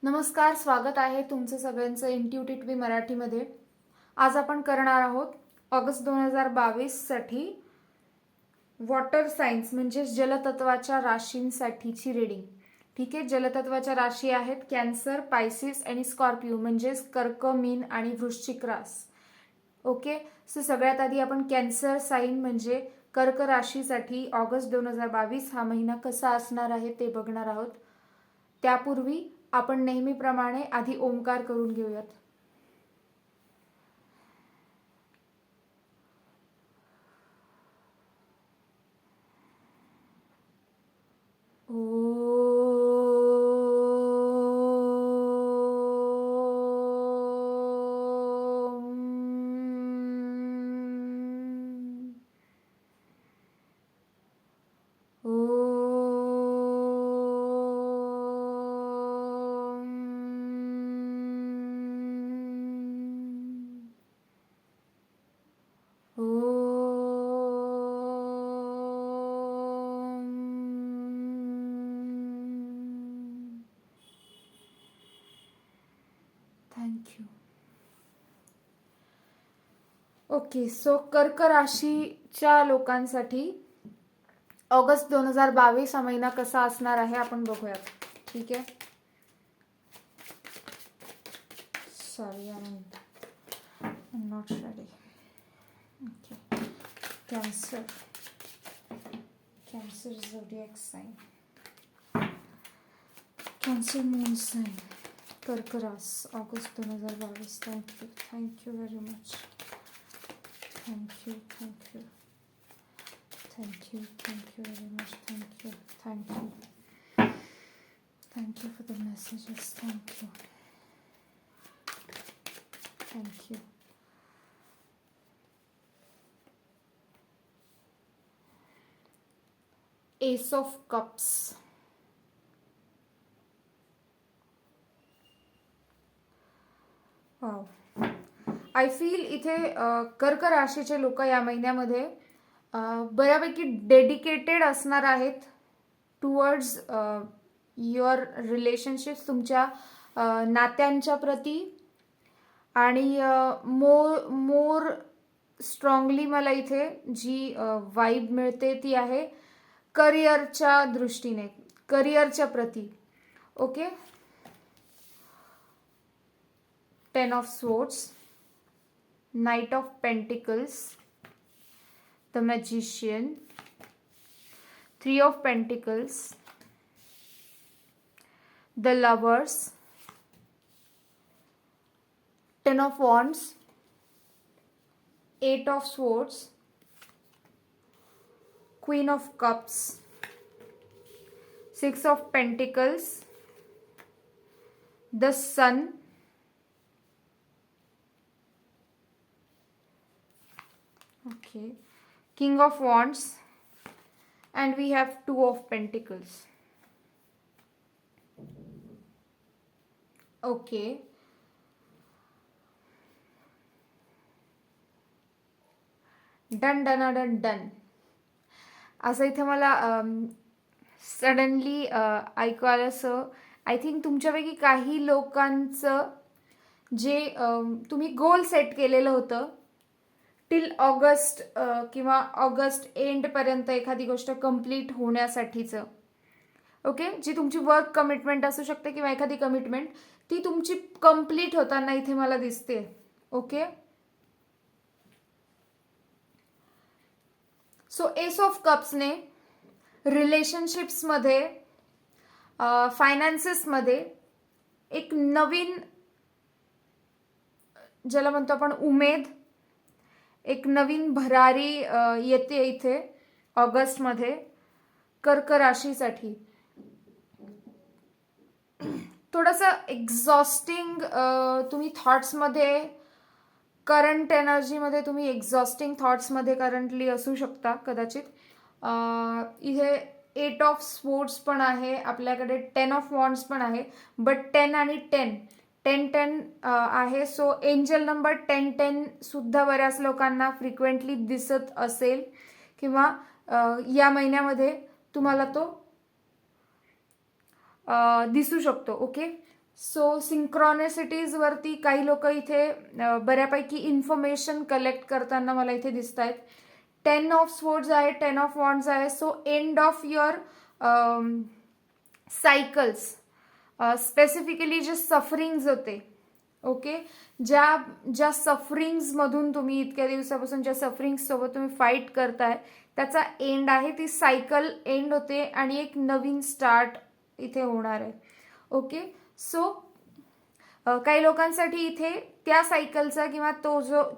नमस्कार, स्वागत आहे तुमचं सगळ्यांचं इंट्युटिव्ह मराठीमध्ये. आज आपण करणार आहोत ऑगस्ट 2022 साठी वॉटर सायन्स म्हणजे जलतत्वाच्या राशींसाठीची रीडिंग. ठीक आहे, जलतत्वाच्या राशी आहेत कॅन्सर, पायसिस आणि स्कॉर्पिओ म्हणजेच कर्क, मीन आणि वृश्चिक रास. ओके, सो सगळ्यात आधी आपण कॅन्सर साइन म्हणजे कर्क राशीसाठी ऑगस्ट 2022 हा महिना कसा असणार आहे ते बघणार आहोत. त्यापूर्वी आपण नेहमीप्रमाणे आधी ओंकार करून घेऊयात. थँक्यू. ओके, सो कर्क राशीच्या लोकांसाठी ऑगस्ट 2022 हा महिना कसा असणार आहे आपण बघूयात. ठीक आहे, sorry I am not ready. Okay, Cancer zodiac sign, Cancer moon sign, कर्क रास August 2022. Thank you very much. Thank you very much. Thank you for the messages. Thank you. Ace of Cups. Wow, I feel इथे कर्क राशीचे लोक या महिन्यामध्ये बऱ्यापैकी dedicated असणार आहेत towards your relationships, तुमच्या नात्यांच्या प्रती. आणि मोर स्ट्रॉंगली मला इथे जी वाईब मिळते ती आहे करिअरच्या दृष्टीने, करिअरच्या प्रती. Okay, 10 of Swords, Knight of Pentacles, the Magician, 3 of Pentacles, the Lovers, 10 of Wands, 8 of Swords, Queen of Cups, 6 of Pentacles, the Sun, okay, King of Wands, and we have 2 of Pentacles. Okay, done. असं इथे मला suddenly ऐकू आलं. असं I think तुमच्यापैकी काही लोकांचं जे तुम्ही गोल सेट केलेलं होतं टिल ऑगस्ट किंवा ऑगस्ट एंडपर्यंत एखादी गोष्ट कंप्लीट होण्यासाठीचं, ओके, जी तुमची वर्क कमिटमेंट असू शकते किंवा एखादी कमिटमेंट ती तुमची कंप्लीट होताना इथे मला दिसते. ओके, सो एस ऑफ कप्सने रिलेशनशिप्समध्ये, फायनान्सेसमध्ये एक नवीन, ज्याला म्हणतो आपण उमेद, एक नवीन भरारी येते इथे ऑगस्टमध्ये कर्क राशीसाठी. थोडंसं एक्झॉस्टिंग तुम्ही थॉट्समध्ये, करंट एनर्जीमध्ये तुम्ही एक्झॉस्टिंग थॉट्समध्ये करंटली असू शकता कदाचित. इथे 8 ऑफ स्पोर्ट्स पण आहे आपल्याकडे, 10 ऑफ वॉन्ड्स पण आहे, बट 10 आणि 10 आहे. सो एंजल नंबर 10 सुद्धा बऱ्याच लोकांना फ्रिक्वेंटली दिसत असेल किंवा या महिन्यामध्ये तुम्हाला तो दिसू शकतो. ओके, सो सिंक्रॉनिसिटीजवरती काही लोक इथे बऱ्यापैकी इन्फॉर्मेशन कलेक्ट करताना मला इथे दिसत आहेत. 10 ऑफ स्वॉर्ड्स आहे, 10 ऑफ वॉन्ड्स आहे. So end of your cycles, specifically जे सफरिंग्ज होते, ओके, ज्या सफरिंग्समधून तुम्ही इतक्या दिवसापासून ज्या सफरिंग्ससोबत तुम्ही फाईट करताय त्याचा एंड आहे. ती सायकल एंड होते आणि एक नवीन स्टार्ट इथे होणार आहे. ओके, सो काही लोकांसाठी इथे त्या सायकलचा किंवा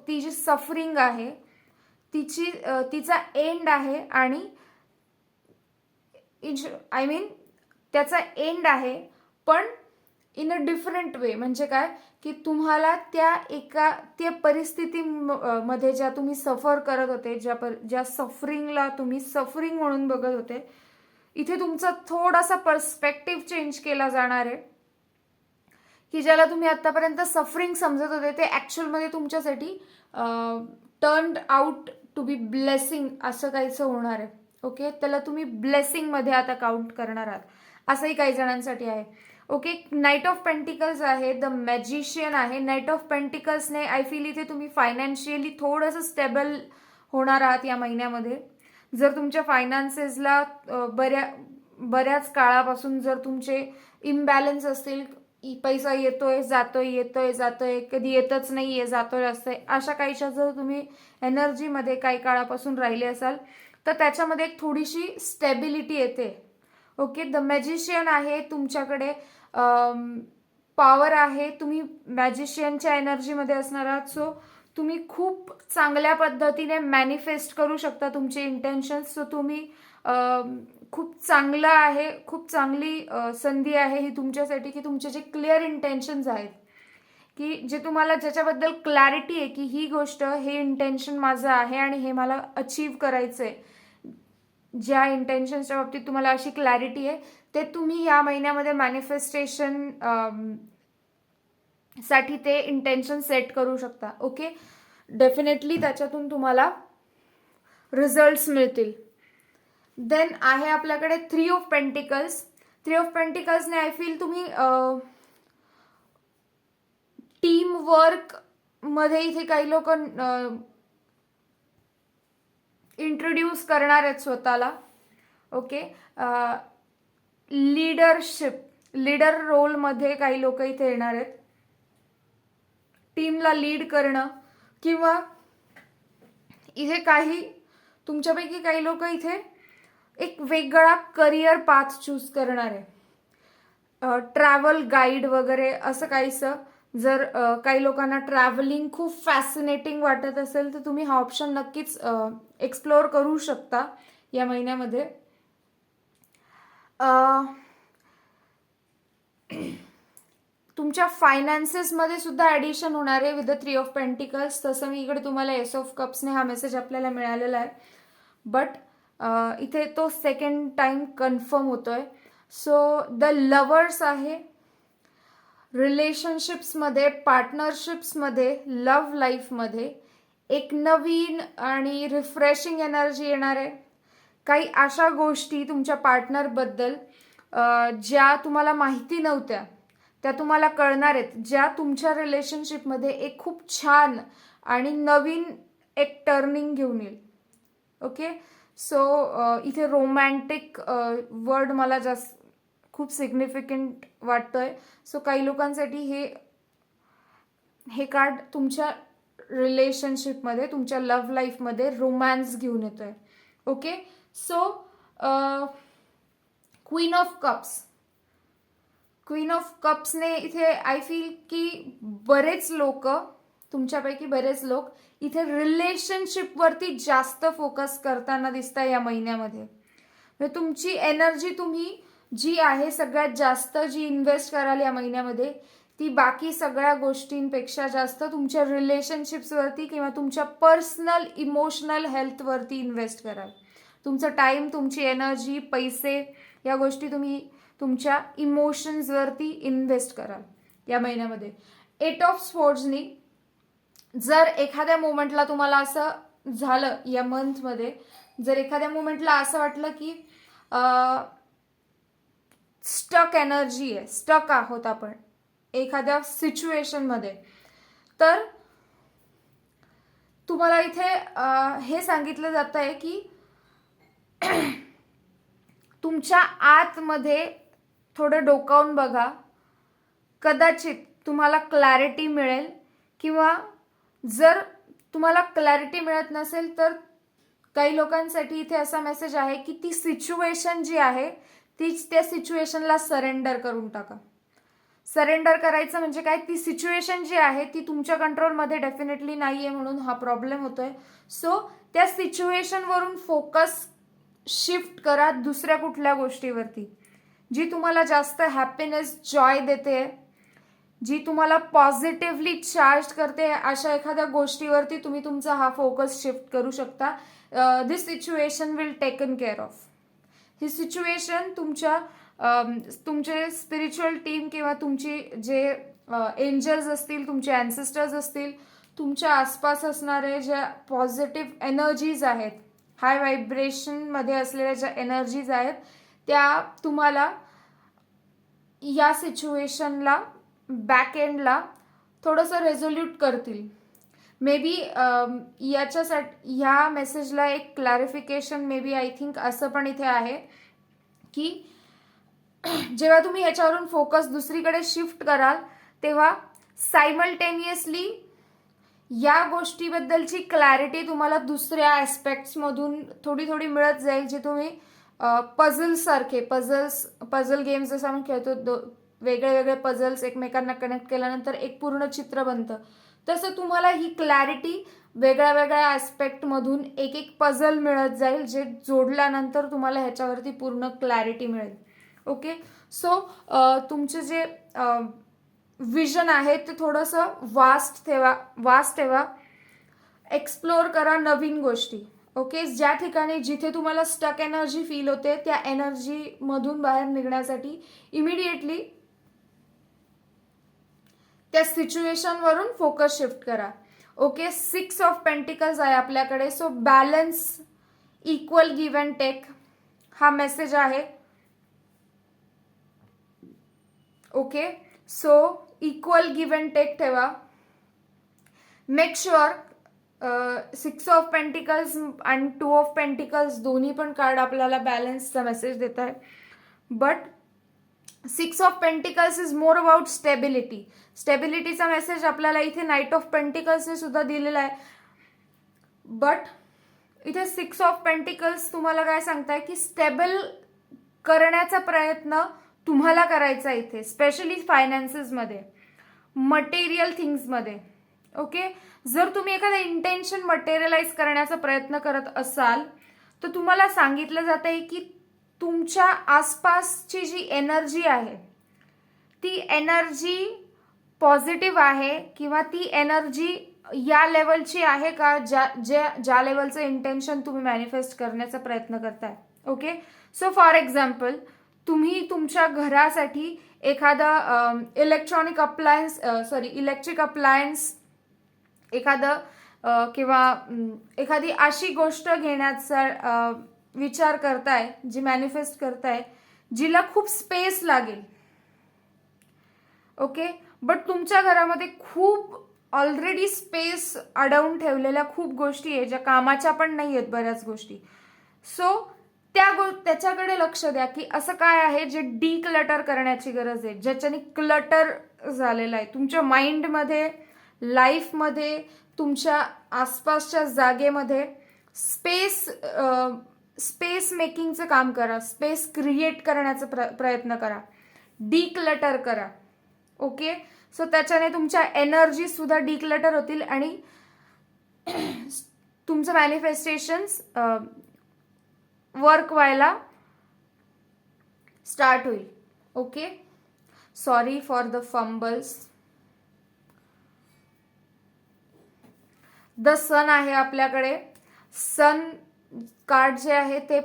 ती जी सफरिंग आहे तिचा एंड आहे आणि आय मीन त्याचा एंड आहे, पण इन अ डिफरंट वे. म्हणजे काय की तुम्हाला त्या परिस्थितीमध्ये ज्या तुम्ही सफर करत होते, ज्या सफरिंगला तुम्ही सफरिंग म्हणून बघत होते, इथे तुमचा थोडासा पर्स्पेक्टिव्ह चेंज केला जाणार आहे. की ज्याला तुम्ही आतापर्यंत सफरिंग समजत होते ते ॲक्च्युअलमध्ये तुमच्यासाठी turned out to be blessing असं काहीच होणार आहे. ओके, त्याला तुम्ही ब्लेसिंगमध्ये आता काउंट करणार आहात, असंही काही जणांसाठी आहे. ओके, नाईट ऑफ पेंटिकल्स आहे, द मॅजिशियन आहे. नाईट ऑफ पेंटिकल्सने आय फील इथे तुम्ही फायनान्शियली थोडंसं स्टेबल होणार आहात या महिन्यामध्ये. जर तुमच्या फायनान्सेसला बऱ्याच काळापासून जर तुमचे इम्बॅलन्स असतील, पैसा येतोय जातोय, कधी येतच नाहीये, जातोय असतंय, अशा काहीशा जर तुम्ही एनर्जीमध्ये काही काळापासून राहिले असाल तर त्याच्यामध्ये एक थोडीशी स्टेबिलिटी येते. ओके, द मॅजिशियन आहे, तुमच्याकडे पॉवर आहे, तुम्ही मॅजिशियनच्या एनर्जीमध्ये असणार आहात. सो तुम्ही खूप चांगल्या पद्धतीने मॅनिफेस्ट करू शकता तुमचे इंटेन्शन्स. सो तुम्ही खूप चांगलं आहे, खूप चांगली संधी आहे ही तुमच्यासाठी की तुमचे जे क्लिअर इंटेन्शन्स आहेत, की जे तुम्हाला ज्याच्याबद्दल क्लॅरिटी आहे की ही गोष्ट, हे इंटेन्शन माझं आहे आणि हे मला अचीव करायचं आहे, ज्या इंटेन्शनच्या बाबतीत तुम्हाला अशी क्लॅरिटी आहे, ते तुम्ही या महिन्यामध्ये मॅनिफेस्टेशन साठी ते इंटेन्शन सेट करू शकता. ओके, डेफिनेटली त्याच्यातून तुम्हाला रिझल्ट्स मिळतील. देन आहे आपल्याकडे 3 ऑफ पेंटिकल्स. 3 ऑफ पेंटिकल्सने आय फील तुम्ही टीम वर्क मध्ये इथे काही लोक इंट्रोड्यूस करणार आहेत स्वतःला. ओके, लीडर रोलमध्ये काही लोक इथे येणार आहेत, टीमला लीड करणं, किंवा इथे तुमच्यापैकी काही लोक इथे एक वेगळा करिअर पाथ चूज करणार आहे, ट्रॅव्हल गाईड वगैरे असं काहीसं. जर काही लोकांना ट्रॅव्हलिंग खूप फॅसिनेटिंग वाटत असेल तर तुम्ही हा ऑप्शन नक्कीच एक्सप्लोअर करू शकता या महिन्यामध्ये. तुमच्या फायनान्सेसमध्ये सुद्धा ॲडिशन होणार आहे विथ द 3 ऑफ पेंटिकल्स. तसं मी इकडे तुम्हाला एस ऑफ कप्सने हा मेसेज आपल्याला मिळालेला आहे, बट इथे तो सेकंड टाइम कन्फर्म होतोय. सो द लवर्स आहे, रिलेशनशिप्समध्ये, पार्टनरशिप्समध्ये, लव्ह लाईफमध्ये एक नवीन आणि रिफ्रेशिंग एनर्जी येणार आहे. काही अशा गोष्टी तुमच्या पार्टनरबद्दल ज्या तुम्हाला माहिती नव्हत्या त्या तुम्हाला कळणार आहेत, ज्या तुमच्या रिलेशनशिपमध्ये एक खूप छान आणि नवीन एक टर्निंग घेऊन येईल. ओके, सो इथे रोमॅन्टिक वर्ड मला जास्त खूप सिग्निफिकंट वाटतोय. सो काही लोकांसाठी हे कार्ड तुमच्या रिलेशनशिपमध्ये, तुमच्या लव्ह लाईफमध्ये रोमॅन्स घेऊन येतोय. ओके, सो क्वीन ऑफ कप्सने इथे आय फील की तुमच्यापैकी बरेच लोक इथे रिलेशनशिपवरती जास्त फोकस करताना दिसताय या महिन्यामध्ये. म्हणजे तुमची एनर्जी तुम्ही जी आहे सगळ्यात जास्त जी इन्व्हेस्ट कराल या महिन्यामध्ये, ती बाकी सगळ्या गोष्टींपेक्षा जास्त तुमच्या रिलेशनशिप्सवरती किंवा तुमच्या पर्सनल इमोशनल हेल्थवरती इन्व्हेस्ट कराल. तुमचं टाइम, तुमची एनर्जी, पैसे या गोष्टी तुम्ही तुमच्या इमोशन्सवरती इन्व्हेस्ट कराल या महिन्यामध्ये. 8 ऑफ स्वॉर्ड्सनी जर एखाद्या मोमेंटला तुम्हाला असं झालं या मंथमध्ये, जर एखाद्या मोमेंटला असं वाटलं की स्टक एनर्जी आहे, स्टक आहोत आपण, एखाद्या सिच्युएशनमध्ये. तर तुम्हाला इथे हे सांगितलं जात आहे की तुमच्या आतमध्ये थोडं डोकावून बघा, कदाचित तुम्हाला क्लॅरिटी मिळेल. किंवा जर तुम्हाला क्लॅरिटी मिळत नसेल तर काही लोकांसाठी इथे असा मेसेज आहे की ती सिच्युएशन जी आहे तीच त्या सिच्युएशनला सरेंडर करून टाका. सरेंडर करायचं म्हणजे काय, ती सिच्युएशन जी आहे ती तुमच्या कंट्रोलमध्ये डेफिनेटली नाही आहे म्हणून हा प्रॉब्लेम होतोय. सो त्या सिच्युएशनवरून फोकस शिफ्ट करा दुसऱ्या कुठल्या गोष्टीवरती जी तुम्हाला जास्त हॅपीनेस, जॉय देते, जी तुम्हाला पॉझिटिव्हली चार्ज करते. अशा एखाद्या गोष्टीवरती तुम्ही तुमचा हा फोकस शिफ्ट करू शकता. This situation will taken care of. ही सिच्युएशन तुमचे स्पिरिच्युअल टीम किंवा तुमची जे एंजल्स असतील, तुमचे अँसेस्टर्स असतील, तुमच्या आसपास असणारे ज्या पॉझिटिव्ह एनर्जीज आहेत, हाय व्हायब्रेशनमध्ये असलेल्या ज्या एनर्जीज आहेत, त्या तुम्हाला या सिच्युएशनला बॅक एंडला थोडंसं रेझोल्यूट करतील. मे बी याच्यासाठी ह्या मेसेजला एक clarification may be I think असं पण इथे आहे की जेव्हा तुम्ही ह्याच्यावरून फोकस दुसरीकडे शिफ्ट कराल तेव्हा सायमल्टेनियसली या गोष्टीबद्दलची क्लॅरिटी तुम्हाला दुसऱ्या ॲस्पेक्ट्समधून थोडी थोडी मिळत जाईल, जे तुम्ही पझल्ससारखे पझल गेम्स जसं आपण खेळतो, वेगळे वेगळे पझल्स एकमेकांना कनेक्ट केल्यानंतर एक पूर्ण चित्र बनतं, तसं तुम्हाला ही क्लॅरिटी वेगळ्या वेगळ्या ॲस्पेक्टमधून एक एक पझल मिळत जाईल, जे जोडल्यानंतर तुम्हाला ह्याच्यावरती पूर्ण क्लॅरिटी मिळेल. ओके. सो तुमचे जे विजन आहे ते थोडंसं वास्ट ठेवा. एक्सप्लोर करा नवीन गोष्टी. ओके. ज्या ठिकाणी जिथे तुम्हाला स्टक एनर्जी फील होते त्या एनर्जीमधून बाहेर निघण्यासाठी इमिडिएटली त्या सिच्युएशनवरून फोकस शिफ्ट करा. ओके. 6 ऑफ पेंटिकल्स आहे आपल्याकडे. So balance, equal give and take हा मेसेज आहे. Okay. So equal give and take ठेवा. मेक शुअर 6 ऑफ पेंटिकल्स आणि 2 ऑफ पेंटिकल्स दोन्ही पण कार्ड आपल्याला बॅलन्सचा मेसेज देत आहे. But 6 of pentacles is more about stability. स्टेबिलिटीचा मेसेज आपल्याला इथे नाईट ऑफ पेंटिकल्सने सुद्धा दिलेला आहे. बट इथे 6 ऑफ पेंटिकल्स तुम्हाला काय सांगताय की स्टेबल करण्याचा प्रयत्न तुम्हाला करायचा इथे, स्पेशली फायनान्सेसमध्ये, मटेरियल थिंग्समध्ये. ओके. जर तुम्ही एखादं इंटेन्शन मटेरियलाइज करण्याचा प्रयत्न करत असाल तर तुम्हाला सांगितलं जात आहे की तुमच्या आसपासची जी एनर्जी आहे ती एनर्जी पॉझिटिव्ह आहे किंवा ती एनर्जी या लेवलची आहे का ज्या लेवलचं इंटेन्शन तुम्ही मॅनिफेस्ट करण्याचा प्रयत्न करताय. ओके. सो फॉर एक्झाम्पल तुम्ही तुमच्या घरासाठी एखादं इलेक्ट्रिक अप्लायन्स एखादं किंवा एखादी अशी गोष्ट घेण्याचा विचार करताय, जी मॅनिफेस्ट करताय, जिला खूप स्पेस लागेल. ओके. बट तुमच्या घरामध्ये खूप ऑलरेडी स्पेस अडवून ठेवलेल्या खूप गोष्टी आहेत ज्या कामाच्या पण नाही आहेत बऱ्याच गोष्टी. सो त्याच्याकडे लक्ष द्या की असं काय आहे जे डिक्लटर करण्याची गरज आहे, ज्याच्याने क्लटर झालेलं आहे तुमच्या माइंडमध्ये, लाईफमध्ये, तुमच्या आसपासच्या जागेमध्ये. स्पेस मेकिंगचं काम करा, स्पेस क्रिएट करण्याचा प्रयत्न करा, डिक्लटर करा. ओके. सो त्याच्याने तुमच्या एनर्जी सुद्धा डिक्लटर होतील आणि तुमचं मॅनिफेस्टेशन्स वर्क व्हायला स्टार्ट होईल. Okay. Sorry for the fumbles. The sun आहे आपल्याकडे. सन कार्ड जे आहे ते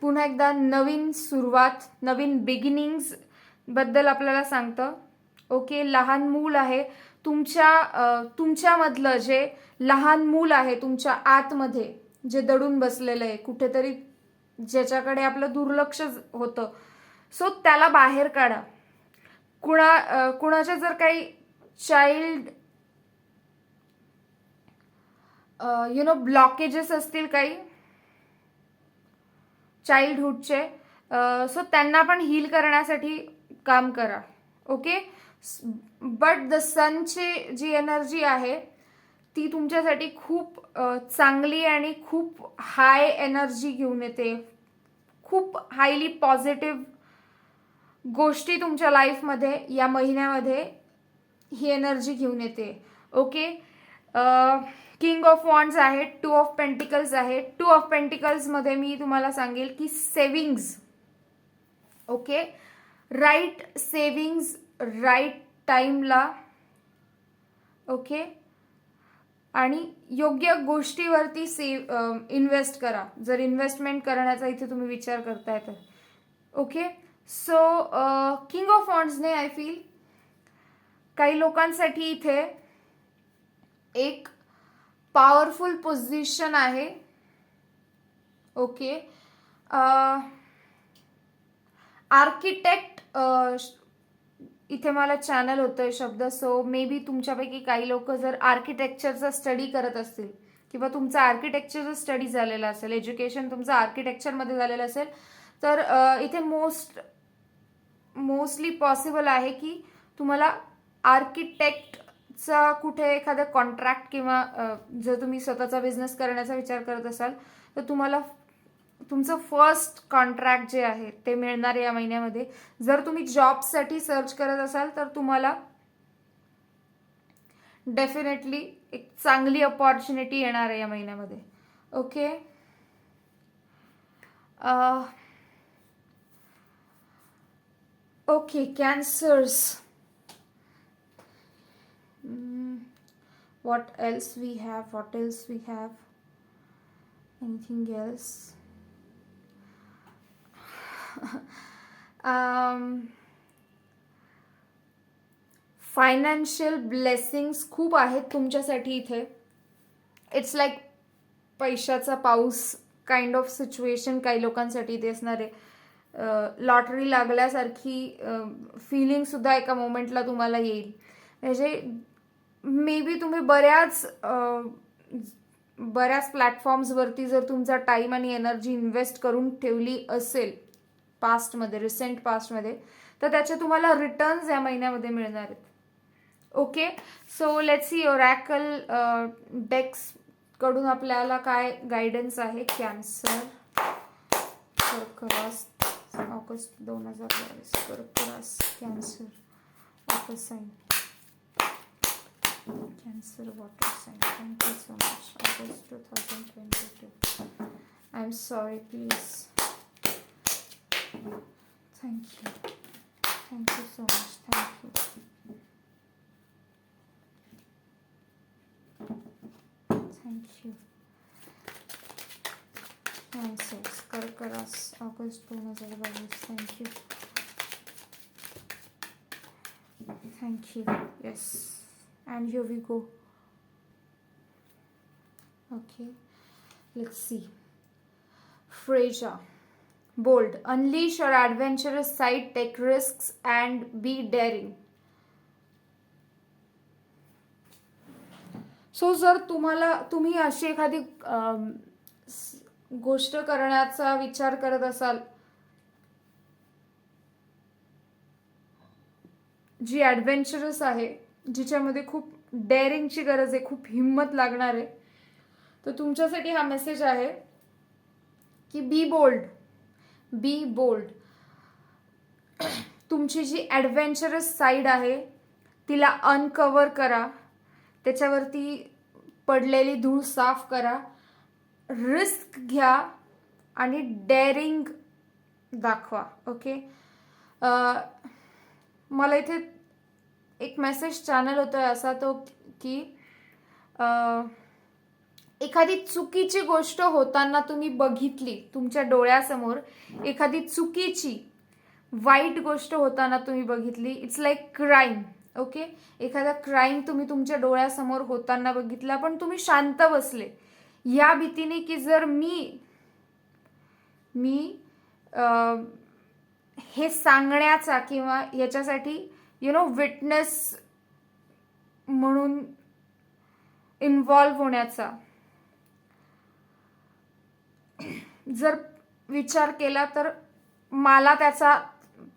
पुन्हा एकदा नवीन सुरुवात, नवीन बिगिनिंग्स बद्दल आपल्याला सांगतं. ओके. लहान मूल आहे तुमच्यामधलं, जे लहान मूल आहे तुमच्या आतमध्ये जे दडून बसलेलं आहे कुठेतरी, ज्याच्याकडे आपलं दुर्लक्ष होतं. सो त्याला बाहेर काढा. कुणाच्या जर काही चाइल्ड ब्लॉकेजेस असतील काही चाइल्डहुडचे, सो त्यांना पण हील करण्यासाठी काम करा. ओके. बट द सनची जी एनर्जी आहे ती तुमच्यासाठी खूप चांगली आणि खूप हाय एनर्जी घेऊन येते. खूप हायली पॉझिटिव्ह गोष्टी तुमच्या लाईफमध्ये या महिन्यामध्ये ही एनर्जी घेऊन येते. ओके. किंग ऑफ वॉन्ड्स आहे, 2 ऑफ पेंटिकल्स आहे. 2 ऑफ पेंटिकल्स मध्ये मी तुम्हाला सांगेल की savings. Okay. Right savings right टाइमला. ओके. आणि योग्य गोष्टीवरती इन्व्हेस्ट करा जर इन्व्हेस्टमेंट करण्याचा इथे तुम्ही विचार करताय तर. ओके. सो किंग ऑफ वॉन्ड्सने आय फील काही लोकांसाठी इथे एक पॉवरफुल पोझिशन आहे. ओके. आर्किटेक्ट इथे मला चॅनल होतोय शब्द. सो मे बी तुमच्यापैकी काही लोक जर आर्किटेक्चरचा स्टडी करत असतील किंवा तुमचा आर्किटेक्चरचा स्टडी झालेला असेल, एज्युकेशन तुमचं आर्किटेक्चरमध्ये झालेलं असेल, तर इथे मोस्टली पॉसिबल आहे की तुम्हाला आर्किटेक्टचा कुठे एखादा कॉन्ट्रॅक्ट किंवा जर तुम्ही स्वतःचा बिझनेस करण्याचा विचार करत असाल तर तुम्हाला तुमचं फर्स्ट कॉन्ट्रॅक्ट जे आहे ते मिळणार या महिन्यामध्ये. जर तुम्ही जॉबसाठी सर्च करत असाल तर तुम्हाला डेफिनेटली एक चांगली अपॉर्च्युनिटी येणार आहे या महिन्यामध्ये. Okay. Okay. Cancers. what else we have anything else? Financial blessings खूप आहेत तुमच्यासाठी इथे. इट्स लाईक पैशाचा पाऊस काइंड ऑफ सिच्युएशन काही लोकांसाठी इथे असणार आहे. लॉटरी लागल्यासारखी फिलिंग सुद्धा एका मोमेंटला तुम्हाला येईल. म्हणजे मे बी तुम्ही बऱ्याच प्लॅटफॉर्म्सवरती जर तुमचा टाइम आणि एनर्जी इन्व्हेस्ट करून ठेवली असेल पास्टमध्ये, रिसेंट पास्टमध्ये, तर त्याचे तुम्हाला रिटर्न्स या महिन्यामध्ये मिळणार आहेत. Okay. So let's see oracle decks कडून आपल्याला काय गायडन्स आहे. कॅन्सर, कर्करास, ऑगस्ट 2022. कर्करास, Cancer, water sign. Cancer, water sign. Thank you so much. August 2022. I'm sorry, please. Thank you. Thank you so much. Thank you. Thank you. Cancers, Karkaras, August 2022. Thank you. Thank you. Yes. And here we go. Okay, let's see. Freja, bold, unleash your adventurous side, take risks and be daring. So जर तुम्ही अशी एखादी गोष्ट करण्याचा विचार करत असाल जी adventurous आहे, जिच्यामध्ये खूप डेअरिंगची गरज आहे, खूप हिम्मत लागणार आहे, तर तुमच्यासाठी हा मेसेज आहे की बी बोल्ड. बी बोल्ड. तुमची जी ॲडव्हेंचरस साईड आहे तिला अनकव्हर करा, त्याच्यावरती पडलेली धूळ साफ करा, रिस्क घ्या आणि डेअरिंग दाखवा. ओके. मला इथे एक मेसेज चॅनल होतोय असा तो की एखादी चुकीची गोष्ट होताना तुम्ही बघितली तुमच्या डोळ्यासमोर, एखादी चुकीची वाईट गोष्ट होताना तुम्ही बघितली, इट्स लाईक क्राईम. ओके. एखादा क्राईम तुम्ही तुमच्या डोळ्यासमोर होताना बघितला पण तुम्ही शांत बसले या भीतीने की जर मी हे सांगण्याचा किंवा याच्यासाठी विटनेस म्हणून इन्व्हॉल्व्ह होण्याचा जर विचार केला तर मला त्याचा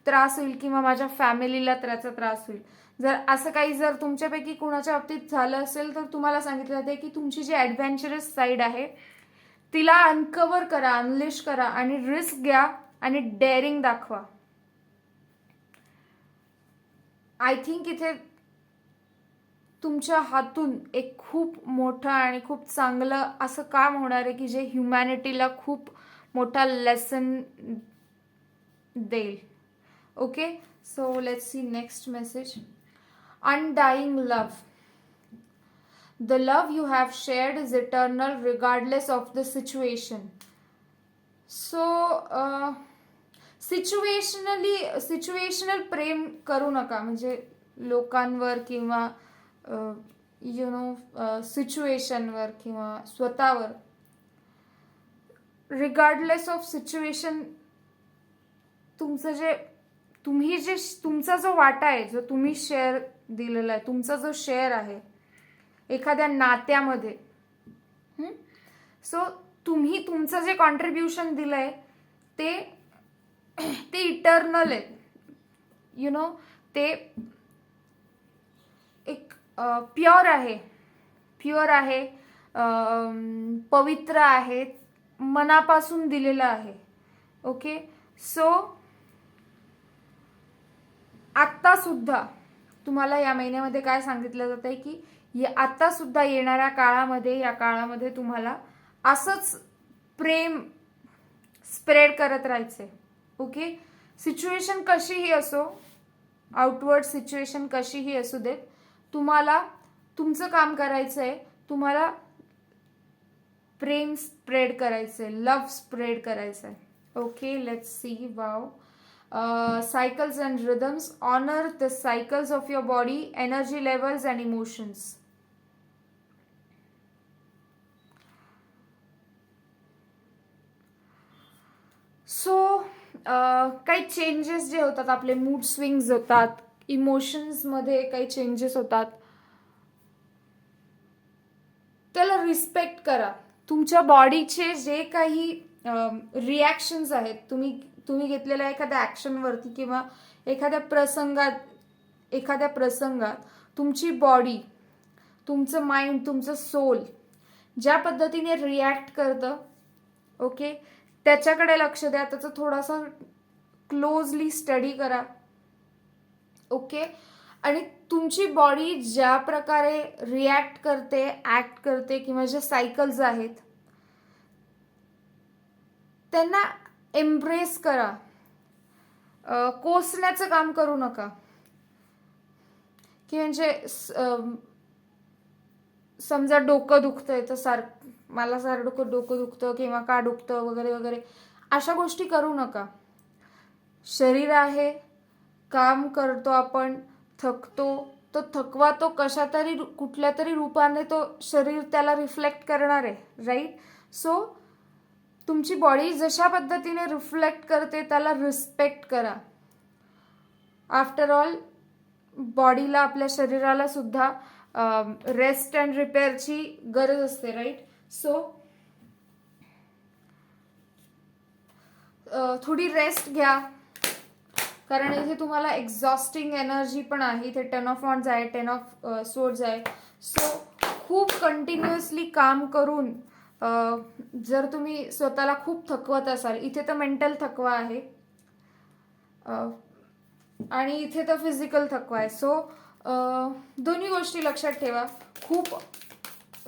त्रास होईल किंवा माझ्या फॅमिलीला त्याचा त्रास होईल. जर असं काही जर तुमच्यापैकी कुणाच्या बाबतीत झालं असेल तर तुम्हाला सांगितलं जाते की तुमची जी ॲडव्हेंचरस साईड आहे तिला अनकव्हर करा, अनलिश करा आणि रिस्क घ्या आणि डेअरिंग दाखवा. आय थिंक इथे तुमच्या हातून एक खूप मोठं आणि खूप चांगलं असं काम होणार आहे की जे ह्युमॅनिटीला खूप मोठा लेसन देईल. Okay, so let's C next message. Undying love. The love you have shared is eternal regardless of the situation. So, situational प्रेम करू नका, म्हणजे लोकांवर किंवा सिच्युएशनवर किंवा स्वतःवर. रिगार्डलेस ऑफ सिच्युएशन तुमचा जो वाटा आहे, जो तुम्ही शेअर दिलेला आहे, तुमचा जो शेअर आहे एखाद्या नात्यामध्ये, सो तुम्ही तुमचं जे कॉन्ट्रीब्युशन दिलंय ते इटर्नल आहे. ते एक प्युअर आहे, पवित्र आहे, मनापासून दिलेलं आहे. ओके, सो आत्ता सुद्धा तुम्हाला या महिन्यामध्ये काय सांगितलं जात आहे की आता सुद्धा येणाऱ्या काळामध्ये, या काळामध्ये तुम्हाला असंच प्रेम स्प्रेड करत राहायचंय. ओके, सिच्युएशन कशीही असो, आउटवर्ड सिच्युएशन कशीही असू देत, तुम्हाला तुमचं काम करायचंय. तुम्हाला प्रेम स्प्रेड करायचंय, लव्ह स्प्रेड करायचंय. Okay, let's C. Wow. Cycles and rhythms. Honor the cycles of your body, energy levels and emotions. So काही चेंजेस जे होतात, आपले मूड स्विंग्स होतात, इमोशन्समध्ये काही चेंजेस होतात, त्याला रिस्पेक्ट करा. तुमच्या बॉडीचे जे काही रिॲक्शन्स आहेत, तुम्ही घेतलेल्या एखाद्या ॲक्शनवरती किंवा एखाद्या प्रसंगात तुमची बॉडी, तुमचं माइंड, तुमचं सोल ज्या पद्धतीने रिॲक्ट करतं, ओके, त्याच्याकडे लक्ष द्या. त्याचं थोडासा क्लोजली स्टडी करा. ओके, आणि तुमची बॉडी ज्या प्रकारे रिॲक्ट करते, ॲक्ट करते किंवा जे सायकल्स आहेत त्यांना एम्ब्रेस करा. कोसण्याचं काम करू नका की म्हणजे समजा डोकं दुखतंय तर मला सारखं डोकं दुखतं किंवा का दुखतं वगैरे वगैरे अशा गोष्टी करू नका. शरीर आहे, काम करतो आपण, थकतो, तो थकवा तो कशातरी कुठल्या तरी रूपाने तो शरीर त्याला रिफ्लेक्ट करणार आहे, राईट. सो तुमची बॉडी जशा पद्धतीने रिफ्लेक्ट करते त्याला रिस्पेक्ट करा. आफ्टर ऑल बॉडीला, आपल्या शरीराला सुद्धा रेस्ट अँड रिपेअरची गरज असते, राईट. सो थोडी रेस्ट घ्या, कारण इथे तुम्हाला एक्झॉस्टिंग एनर्जी पण आहे. इथे 10 ऑफ वॉन्ड्स आहे, 10 ऑफ सोर्ड्स आहे. सो खूप कंटिन्युअसली काम करून जर तुम्ही स्वतःला खूप थकवत असाल, इथे तर मेंटल थकवा आहे आणि इथे तर फिजिकल थकवा आहे. सो दोन्ही गोष्टी लक्षात ठेवा. खूप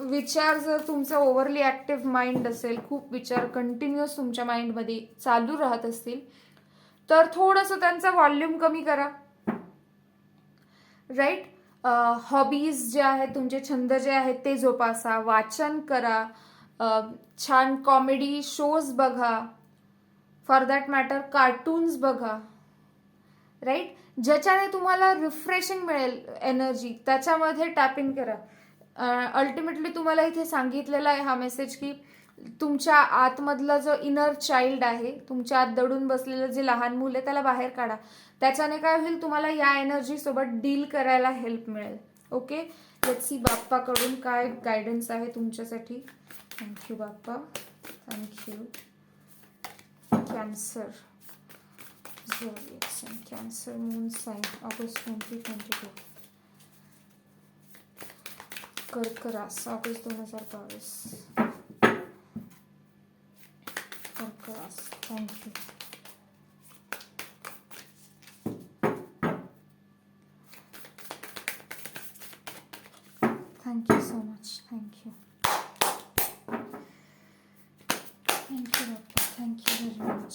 विचार, जर तुमचं ओव्हरली ॲक्टिव्ह माइंड असेल, खूप विचार कंटिन्युअस तुमच्या माइंडमध्ये चालू राहत असतील, तर थोडंसं त्यांचा व्हॉल्यूम कमी करा, राईट. हॉबीज जे आहेत, तुमचे छंद जे आहेत ते जोपासा. वाचन करा, छान कॉमेडी शोज बघा, फॉर दॅट मॅटर कार्टून्स बघा, राईट. ज्याच्याने तुम्हाला रिफ्रेशिंग मिळेल एनर्जी, त्याच्यामध्ये टॅप इन करा. अल्टिमेटली तुम्हाला इथे सांगितलेला आहे हा मेसेज की तुमच्या आतमधलं जो इनर चाइल्ड आहे, तुमच्या आत दडून बसलेलं जे लहान मूल आहे त्याला बाहेर काढा. त्याच्याने काय होईल, तुम्हाला या एनर्जी सोबत डील करायला हेल्प मिळेल. ओके, लेट्स सी बाप्पाकडून काय गायडन्स आहे तुमच्यासाठी. Thank you Bappa, thank you. Cancer zodiac sign, Cancer moon sign, August 2022. कर्क रास, ऑगस्ट 2022. कर्क रास, thank you. Thank you so much, thank you. Thank you Bappa, thank you very much.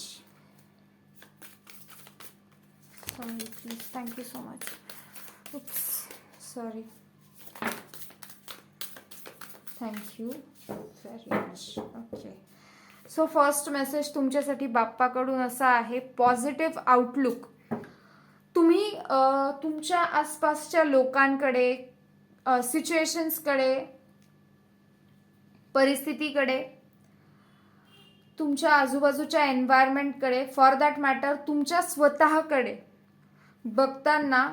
Sorry please, thank you so much. Oops, sorry. Thank you very much. Okay, so first message तुमच्यासाठी बाप्पाकडून असा आहे, positive outlook. तुम्ही तुमच्या आसपासच्या लोकांकडे, सिच्युएशन्सकडे, परिस्थितीकडे, तुमच्या आजूबाजूच्या एन्व्हायरमेंटकडे, फॉर दॅट मॅटर तुमच्या स्वतःकडे बघताना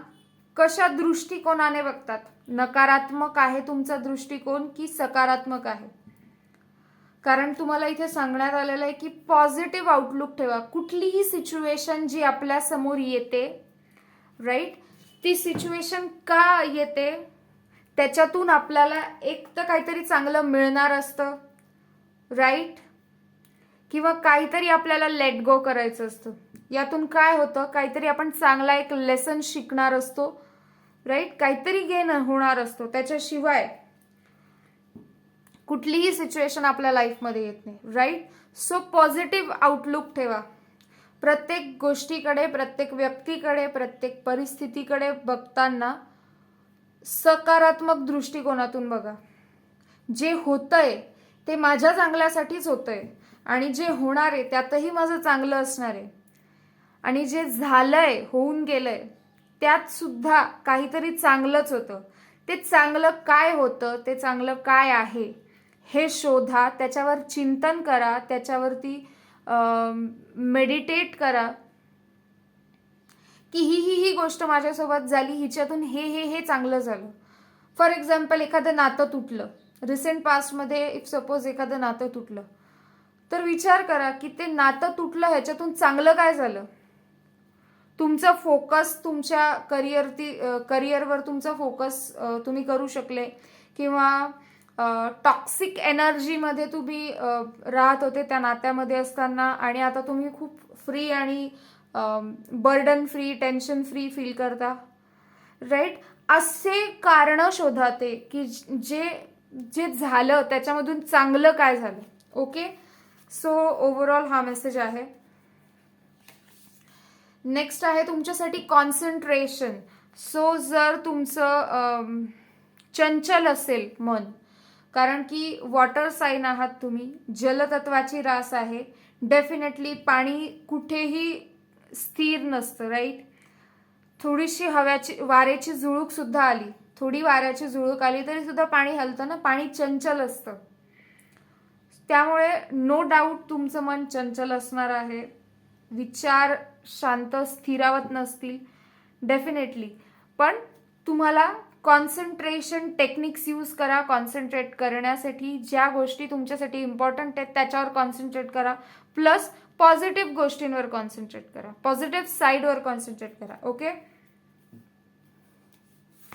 कशा दृष्टिकोनाने बघतात. नकारात्मक आहे तुमचा दृष्टिकोन की सकारात्मक आहे? कारण तुम्हाला इथे सांगण्यात आलेलं आहे की पॉझिटिव्ह आउटलुक ठेवा. कुठलीही सिच्युएशन जी आपल्या समोर येते, राईट, ती सिच्युएशन का येते, त्याच्यातून आपल्याला एक तर काहीतरी चांगलं मिळणार असतं, राईट, किंवा काहीतरी आपल्याला लेट गो करायचं असतं. यातून काय होतं, काहीतरी आपण चांगला एक लेसन शिकणार असतो, राईट, काहीतरी गेन होणार असतो. त्याच्याशिवाय कुठलीही सिच्युएशन आपल्या लाईफमध्ये येत नाही, राईट. सो पॉझिटिव्ह आउटलुक ठेवा. प्रत्येक गोष्टीकडे, प्रत्येक व्यक्तीकडे, प्रत्येक परिस्थितीकडे बघताना सकारात्मक दृष्टिकोनातून बघा. जे होतंय ते माझ्या चांगल्यासाठीच होतंय, आणि जे होणार आहे त्यातही माझं चांगलं असणार आहे, आणि जे झालंय, होऊन गेलंय, त्यात सुद्धा काहीतरी चांगलंच होतं. ते चांगलं काय होतं, ते चांगलं काय आहे हे शोधा, त्याच्यावर चिंतन करा, त्याच्यावरती मेडिटेट करा की ही गोष्ट माझ्यासोबत झाली, हिच्यातून हे चांगलं झालं. फॉर एक्झाम्पल, एखादं नातं तुटलं, रिसेंट पास्टमध्ये इफ सपोज एखादं नातं तुटलं, तर विचार करा की ते नातं तुटलं, ह्याच्यातून चांगलं काय झालं. तुमचा फोकस तुमच्या करिअरवर तुमचा फोकस तुम्ही करू शकले, किंवा टॉक्सिक एनर्जीमध्ये तुम्ही राहत होते त्या नात्यामध्ये असताना, आणि आता तुम्ही खूप फ्री आणि burden free, tension free feel करता, राईट. असे कारण शोधा ते की जे झालं त्याच्यामधून चांगलं काय झालं. ओके, सो ओव्हरऑल हा मेसेज आहे. नेक्स्ट आहे तुमच्यासाठी कॉन्सन्ट्रेशन. सो जर तुमचं चंचल असेल मन, कारण की वॉटर साइन आहात तुम्ही, जलतत्वाची रास आहे, डेफिनेटली पाणी कुठेही स्थिर नसतं, राईट. थोडीशी वाऱ्याची झुळूक सुद्धा आली, थोडी वाऱ्याची झुळूक आली तरी सुद्धा पाणी हलतं ना, पाणी चंचल असतं. त्यामुळे नो डाऊट तुमचं मन चंचल असणार आहे, विचार शांत स्थिरावत नसतील डेफिनेटली. पण तुम्हाला कॉन्सन्ट्रेशन टेक्निक्स यूज करा. कॉन्सन्ट्रेट करण्यासाठी ज्या गोष्टी तुमच्यासाठी इम्पॉर्टंट आहेत त्याच्यावर कॉन्सन्ट्रेट करा, प्लस पॉझिटिव्ह गोष्टींवर कॉन्सन्ट्रेट करा, पॉझिटिव्ह साईडवर कॉन्सन्ट्रेट करा. ओके,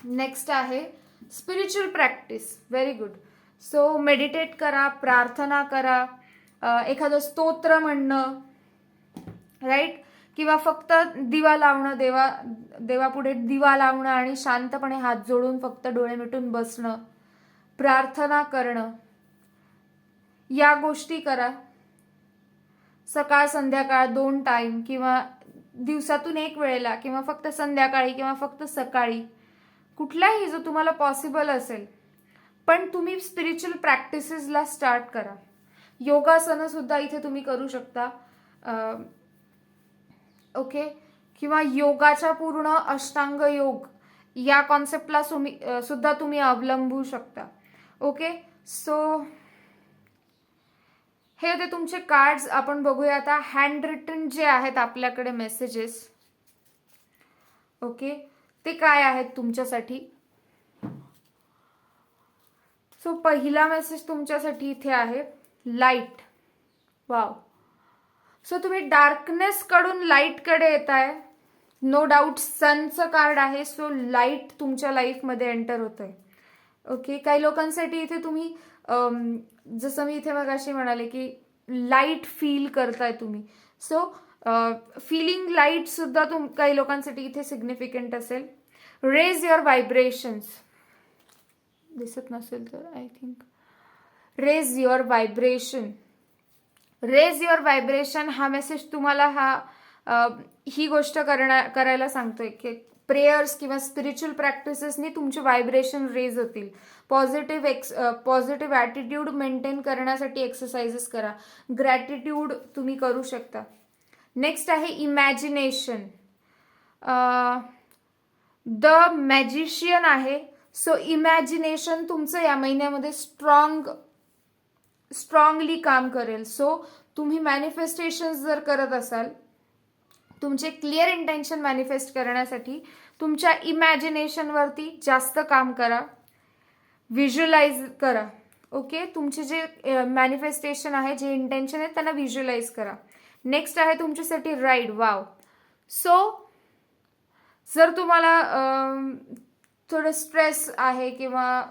नेक्स्ट आहे spiritual practice. Very good. So meditate करा, प्रार्थना करा, एखादं स्तोत्र म्हणणं, राईट, किंवा फक्त दिवा लावणं, देवापुढे दिवा लावणं आणि शांतपणे हात जोडून फक्त डोळे मिटून बसणं, प्रार्थना करणं, या गोष्टी करा. सकाळ संध्याकाळ 2 टाइम, किंवा दिवसातून 1 वेळेला, किंवा फक्त संध्याकाळी, किंवा फक्त सकाळी, कुठलाही जो तुम्हाला पॉसिबल असेल. पण तुम्ही स्पिरिच्युअल प्रॅक्टिसेसला स्टार्ट करा. योगासनं सुद्धा इथे तुम्ही करू शकता, ओके, किंवा योगाच्या पूर्ण अष्टांग योग या कॉन्सेप्टला सुद्धा तुम्ही अवलंबू शकता. ओके, सो हे होते तुमचे कार्ड्स. आपण बघूया आता हँड रिटन जे आहेत आपल्याकडे मेसेजेस. ओके, ते काय आहेत तुमच्यासाठी. सो पहिला मेसेज तुमच्यासाठी इथे आहे लाईट. वाव. सो तुम्ही डार्कनेस कडून लाईट कडे येताय. नो डाऊट सनचं कार्ड आहे. सो लाईट तुमच्या लाईफमध्ये एंटर होतंय. ओके, काही लोकांसाठी इथे तुम्ही जसं मी इथे मगाशी म्हणाले की लाईट फील करताय तुम्ही. सो फीलिंग लाईट सुद्धा काही लोकांसाठी इथे सिग्निफिकंट असेल. Raise your vibrations. दिसत नसेल तर I think raise your vibration. Raise your vibration हा मेसेज तुम्हाला ही गोष्ट करायला सांगतोय की प्रेयर्स किंवा स्पिरिच्युअल प्रॅक्टिसेसनी तुमचे व्हायब्रेशन रेज होतील. पॉझिटिव्ह ॲटिट्यूड मेंटेन करण्यासाठी एक्सरसाइजेस करा. ग्रॅटिट्यूड तुम्ही करू शकता. नेक्स्ट आहे इमॅजिनेशन. द मॅजिशियन आहे. सो इमॅजिनेशन तुमचं या महिन्यामध्ये स्ट्रॉंगली काम करेल. सो तुम्ही मॅनिफेस्टेशन जर करत असाल, तुमचे क्लिअर इंटेन्शन मॅनिफेस्ट करण्यासाठी तुमच्या इमॅजिनेशनवरती जास्त काम करा. व्हिज्युअलाइज करा. ओके, तुमचे जे मॅनिफेस्टेशन आहे, जे इंटेन्शन आहे त्यांना व्हिज्युअलाइज करा. नेक्स्ट आहे तुमच्यासाठी राईड. वाव. सो जर तुम्हाला थोडं स्ट्रेस आहे किंवा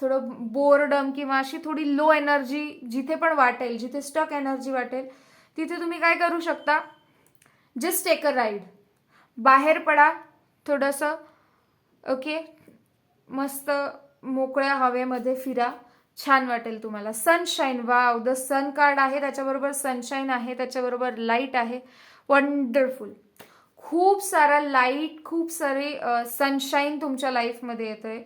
थोडं बोरडम किंवा अशी थोडी लो एनर्जी जिथे पण वाटेल, जिथे स्टक एनर्जी वाटेल, तिथे तुम्ही काय करू शकता. Just take a ride. बाहेर पडा थोडंसं. ओके, मस्त मोकळ्या हवेमध्ये फिरा. छान वाटेल तुम्हाला. Sunshine. Wow. The sun card आहे, त्याच्याबरोबर सनशाईन आहे, त्याच्याबरोबर लाईट आहे. वंडरफुल. खूप सारा लाईट, खूप सारे सनशाईन तुमच्या लाईफमध्ये येतोय.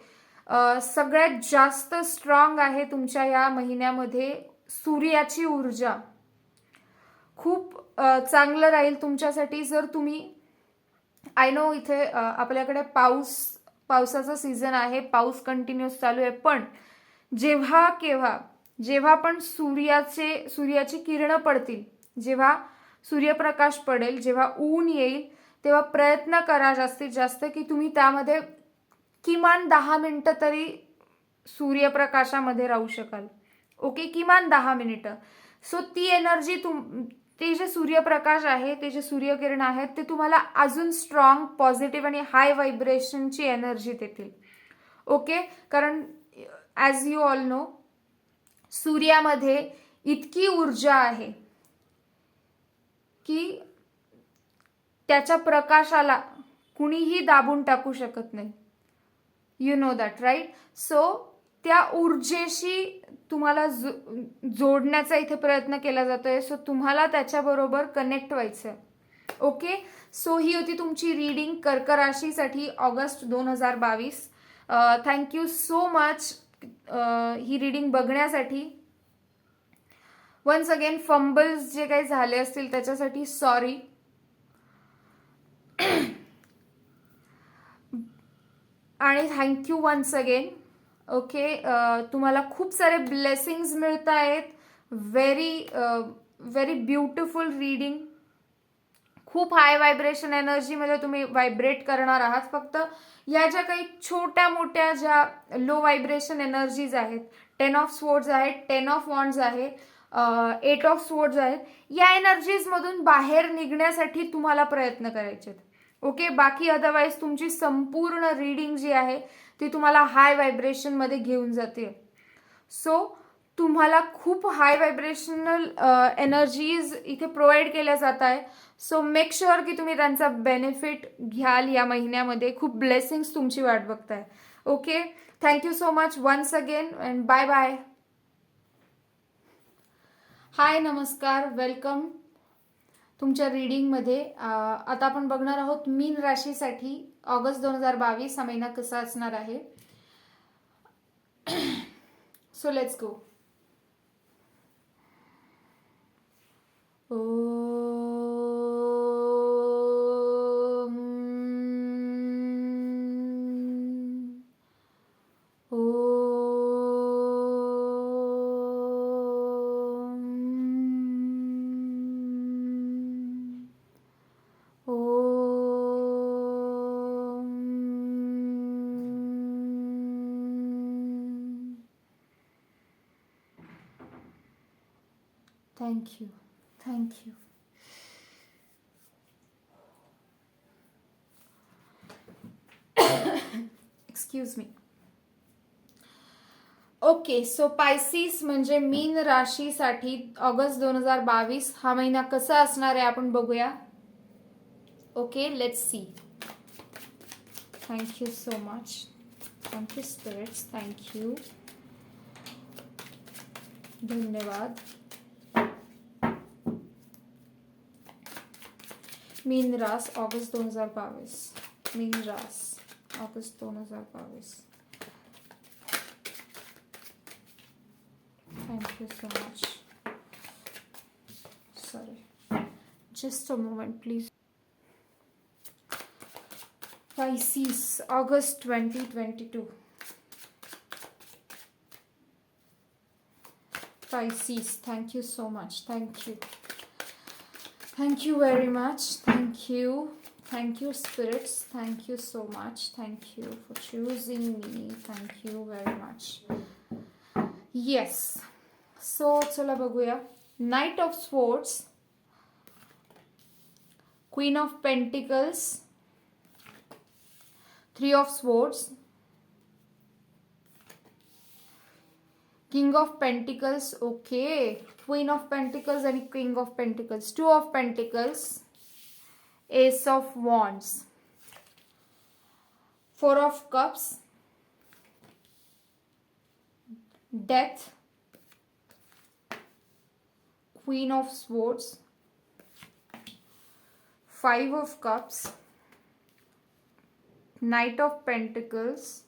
सगळ्यात जास्त स्ट्रॉंग आहे तुमच्या या महिन्यामध्ये सूर्याची ऊर्जा. खूप चांगलं राहील तुमच्यासाठी. जर तुम्ही आय नो इथे आपल्याकडे पावसाचा सीझन आहे, पाऊस कंटिन्युअस चालू आहे, पण जेव्हा पण सूर्याची किरणं पडतील, जेव्हा सूर्यप्रकाश पडेल, जेव्हा ऊन येईल, तेव्हा प्रयत्न करा जास्तीत जास्त की तुम्ही त्यामध्ये किमान 10 मिनिटं तरी सूर्यप्रकाशामध्ये राहू शकाल. ओके, किमान 10 मिनिटं. सो ती एनर्जी ते जे सूर्यप्रकाश आहे, ते जे सूर्यकिरण आहेत, ते तुम्हाला अजून स्ट्रॉंग, पॉझिटिव्ह आणि हाय व्हायब्रेशनची एनर्जी देतील. ओके, कारण ॲज यू ऑल नो सूर्यामध्ये इतकी ऊर्जा आहे की त्याच्या प्रकाशाला कुणीही दाबून टाकू शकत नाही. You know that, right? So त्या ऊर्जेशी तुम्हाला जोडण्याचा इथे प्रयत्न केला जातोय. सो तुम्हाला त्याच्याबरोबर कनेक्ट व्हायचं. ओके, सो ही होती तुमची रीडिंग कर्क राशीसाठी ऑगस्ट 2022. थँक्यू सो मच ही रीडिंग बघण्यासाठी. वन्स अगेन फंबल्स जे काही झाले असतील त्याच्यासाठी सॉरी. आणि थँक्यू वन्स अगेन. ओके, तुम्हाला खूप सारे ब्लेसिंग्स मिळत आहेत. Very beautiful reading. खूप हाय व्हायब्रेशन एनर्जीमध्ये तुम्ही व्हायब्रेट करणार आहात. फक्त या ज्या काही छोट्या मोठ्या ज्या लो व्हायब्रेशन एनर्जीज आहेत, 10 ऑफ स्वॉर्ड्स आहेत, 10 ऑफ वॉन्ड्स आहे, 8 ऑफ स्वॉर्ड्स आहेत, या एनर्जीजमधून बाहेर निघण्यासाठी तुम्हाला प्रयत्न करायचे आहेत. ओके, बाकी अदरवाईज तुमची संपूर्ण रीडिंग जी आहे ती तुम्हाला हाय व्हायब्रेशनमध्ये घेऊन जाते. सो तुम्हाला खूप हाय व्हायब्रेशनल एनर्जीज इथे प्रोव्हाइड केल्या जात आहे. सो मेक शुअर की तुम्ही त्यांचा बेनिफिट घ्याल या महिन्यामध्ये. खूप ब्लेसिंग्स तुमची वाट बघताय. Okay, thank you so much once again and bye bye. Hi, नमस्कार, वेलकम तुमच्या रीडिंगमध्ये. आता आपण बघणार आहोत मीन राशीसाठी ऑगस्ट 2022 हा महिना कसा असणार आहे. So let's go. Thank you thank you. Excuse me. Okay, so Pisces म्हणजे मीन राशीसाठी ऑगस्ट 2022 हा महिना कसा असणार आहे आपण बघूया. Okay, let's see. Thank you so much. Thank you spirits. Thank you. धन्यवाद. मीन रास ऑगस्ट 2022. मीन रास August 2022. Thank you so much. Sorry. Just a moment, please. Pisces, August 2022. Pisces, thank you so much. Thank you. Thank you very much. Thank you. Thank you, spirits. Thank you so much. Thank you for choosing me. Thank you very much. Yes. So चला बघूया. Knight of Swords, Queen of Pentacles, Three of Swords, King of Pentacles, okay, Queen of Pentacles and King of Pentacles, Two of Pentacles, Ace of Wands, Four of Cups, Death, Queen of Swords, Five of Cups, Knight of Pentacles,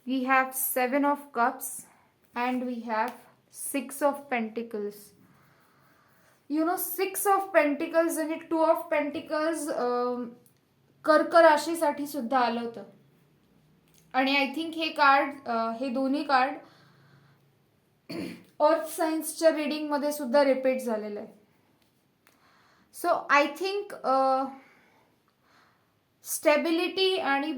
we have Seven of Cups, and we have Six of Pentacles. You know, Six of Pentacles आणि Two of Pentacles कर्क राशीसाठी सुद्धा आलं होतं. आणि I think हे card, हे दोन्ही card अर्थ सायन्सच्या रीडिंग मध्ये सुद्धा रिपीट झालेलं आहे. सो आय थिंक स्टेबिलिटी आणि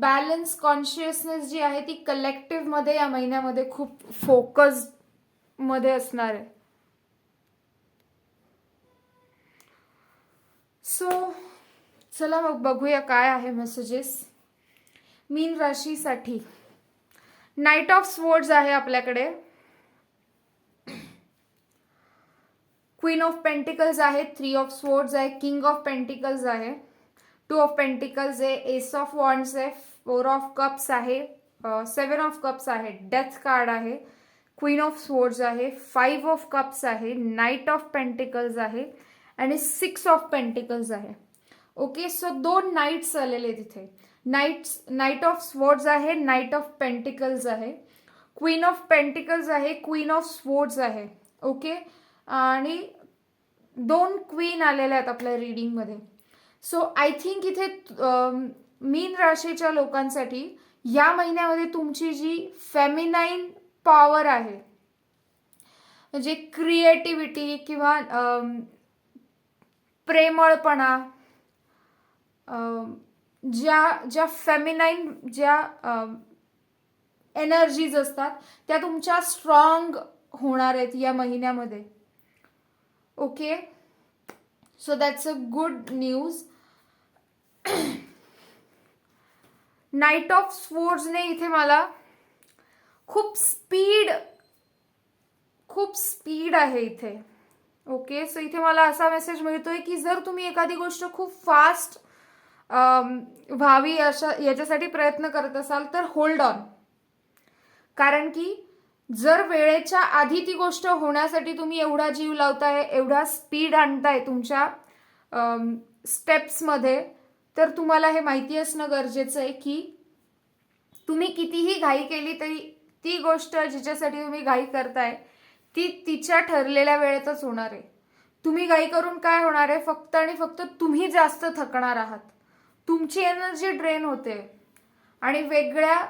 बॅलन्स कॉन्शियसनेस जी आहे ती कलेक्टिव्ह मध्ये या महिन्यामध्ये खूप फोकस मध्ये असणार आहे. सो चला मग बघूया काय आहे मेसेजेस मीन राशीसाठी. नाइट ऑफ स्वॉर्ड्स आहे आपल्याकडे, क्वीन ऑफ पेंटिकल्स आहे, थ्री ऑफ स्वॉर्ड्स आहे, किंग ऑफ पेंटिकल्स आहे, टू ऑफ पेंटिकल्स आहे, एस ऑफ वॉन्ड्स आहे, फोर ऑफ कप्स आहे, सेवन ऑफ कप्स आहे, डेथ कार्ड आहे, क्वीन ऑफ स्वॉर्ड्स आहे, फाइव ऑफ कप्स आहे, नाइट ऑफ पेंटिकल्स आहे आणि सिक्स ऑफ पेंटिकल्स आहे. ओके, सो दोन नाइट्स आलेले तिथे. नाइट ऑफ स्वॉर्ड्स आहे, नाइट ऑफ पेंटिकल्स आहे, क्वीन ऑफ पेंटिकल्स आहे, क्वीन ऑफ स्वॉर्ड्स आहे. ओके, आणि दोन क्वीन आलेल्या आहेत आपल्या रीडिंग मध्ये. सो आय थिंक इथे मीन राशीच्या लोकांसाठी या महिन्यामध्ये तुमची जी फेमिनाईन पॉवर आहे, म्हणजे क्रिएटिव्हिटी किंवा प्रेमळपणा, ज्या फेमिनाईन ज्या एनर्जीज असतात त्या तुमच्या स्ट्रॉंग होणार आहेत या महिन्यामध्ये. Okay, so that's a good news. Knight of स्वॉर्ड्सने इथे मला खूप स्पीड आहे इथे. ओके, सो इथे मला असा मेसेज मिळतोय की जर तुम्ही एखादी गोष्ट खूप फास्ट व्हावी अशा याच्यासाठी प्रयत्न करत असाल तर होल्ड ऑन. कारण की जर वेळेच्या आधी ती गोष्ट होण्यासाठी तुम्ही एवढा जीव लावताय, एवढा स्पीड आणताय तुमच्या स्टेप्समध्ये, तर तुम्हाला हे माहिती असणं गरजेचं आहे की तुम्ही कितीही घाई केली तरी ती गोष्ट जिच्यासाठी तुम्ही घाई करताय ती तिच्या ठरलेल्या वेळेतच होणार आहे. तुम्ही घाई करून काय होणार आहे, फक्त आणि फक्त तुम्ही जास्त थकणार आहात, तुमची एनर्जी ड्रेन होते आणि वेगळ्या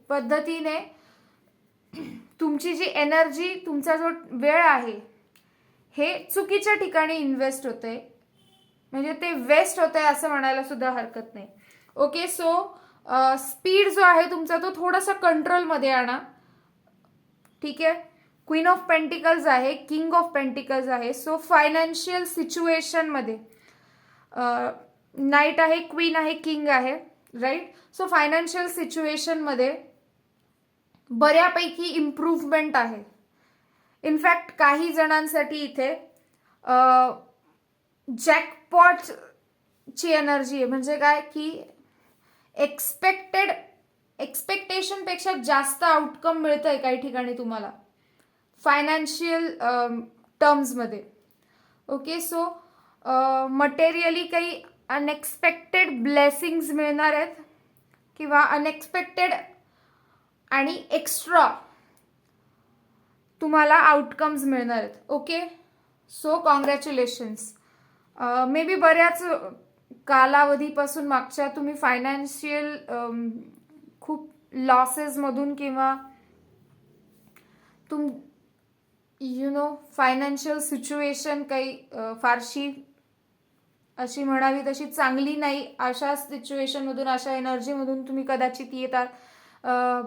पद्धतीने तुमची जी एनर्जी, तुमचा जो वेळ आहे हे चुकीच्या ठिकाणी इन्व्हेस्ट होते, म्हणजे ते वेस्ट होते असं म्हणायला सुद्धा हरकत नाही. ओके, सो स्पीड जो आहे तुमचा तो थोडासा कंट्रोलमध्ये आणा. ठीक आहे, क्वीन ऑफ पेंटिकल्स आहे, किंग ऑफ पेंटिकल्स आहे. सो फायनान्शियल सिच्युएशनमध्ये नाईट आहे, क्वीन आहे, किंग आहे, राईट. सो फायनान्शियल सिच्युएशनमध्ये बऱ्यापैकी इम्प्रूव्हमेंट आहे. इनफॅक्ट काही जणांसाठी इथे जॅकपॉटची एनर्जी आहे. म्हणजे काय की एक्सपेक्टेशनपेक्षा जास्त आउटकम मिळतंय काही ठिकाणी तुम्हाला फायनान्शियल टर्म्समध्ये. ओके. सो मटेरियली काही अनएक्सपेक्टेड ब्लेसिंग्स मिळणार आहेत किंवा अनएक्सपेक्टेड आणि एक्स्ट्रा तुम्हाला आउटकम्स मिळणार आहेत. Okay. So congratulations. May be बऱ्याच कालावधीपासून मागच्या तुम्ही फायनान्शियल खूप लॉसेसमधून किंवा फायनान्शियल सिच्युएशन काही फारशी अशी म्हणावी तशी चांगली नाही, अशा सिच्युएशनमधून, अशा एनर्जीमधून तुम्ही कदाचित येतात.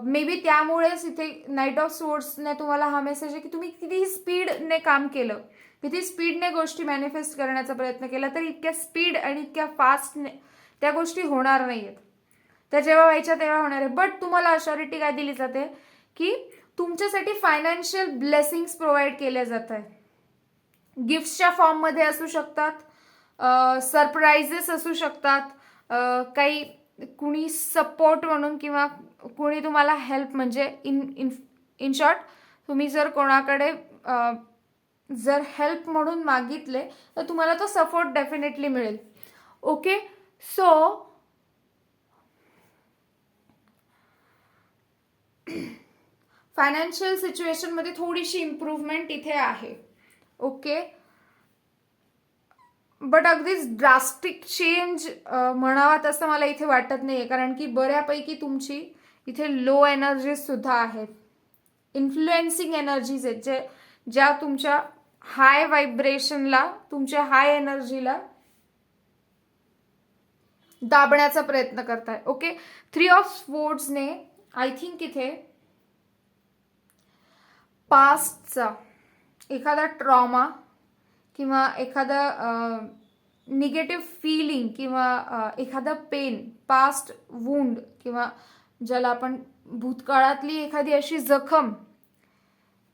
मे बी त्यामुळेच इथे नाईट ऑफ सोर्ड्सने तुम्हाला हा मेसेज आहे की तुम्ही कितीही स्पीडने काम केलं, किती स्पीडने गोष्टी मॅनिफेस्ट करण्याचा प्रयत्न केला, तर इतक्या स्पीड आणि इतक्या फास्टने त्या गोष्टी होणार नाहीयेत. त्या जेव्हा व्हायच्या तेव्हा होणार आहे. बट तुम्हाला अशॉरिटी काय दिली जाते की तुमच्यासाठी फायनान्शियल ब्लेसिंग्स प्रोव्हाइड केल्या जात आहेत. गिफ्ट्सच्या फॉर्ममध्ये असू शकतात, सरप्राइजेस असू शकतात, काही कुणी सपोर्ट म्हणून किंवा कुणी तुम्हाला हेल्प, म्हणजे इन शॉर्ट तुम्ही जर कोणाकडे जर हेल्प म्हणून मागितले तर तुम्हाला तो सपोर्ट डेफिनेटली मिळेल. ओके. सो फायनान्शियल सिच्युएशनमध्ये थोडीशी इम्प्रूव्हमेंट इथे आहे. ओके. बट अगदीच ड्रास्टिक चेंज म्हणावा तसं मला इथे वाटत नाहीये, कारण की बऱ्यापैकी तुमची इथे लो एनर्जीज सुद्धा आहेत, इन्फ्लुएन्सिंग एनर्जीज आहेत, ज्या तुमच्या हाय व्हायब्रेशनला, तुमच्या हाय एनर्जीला दाबण्याचा प्रयत्न करताय. ओके. 3 ऑफ स्वॉर्ड्सने आय थिंक इथे पास्टचा एखादा ट्रॉमा किंवा एखादा निगेटिव्ह फीलिंग किंवा एखादा पेन, पास्ट वुंड किंवा ज्याला आपण भूतकाळातली एखादी अशी जखम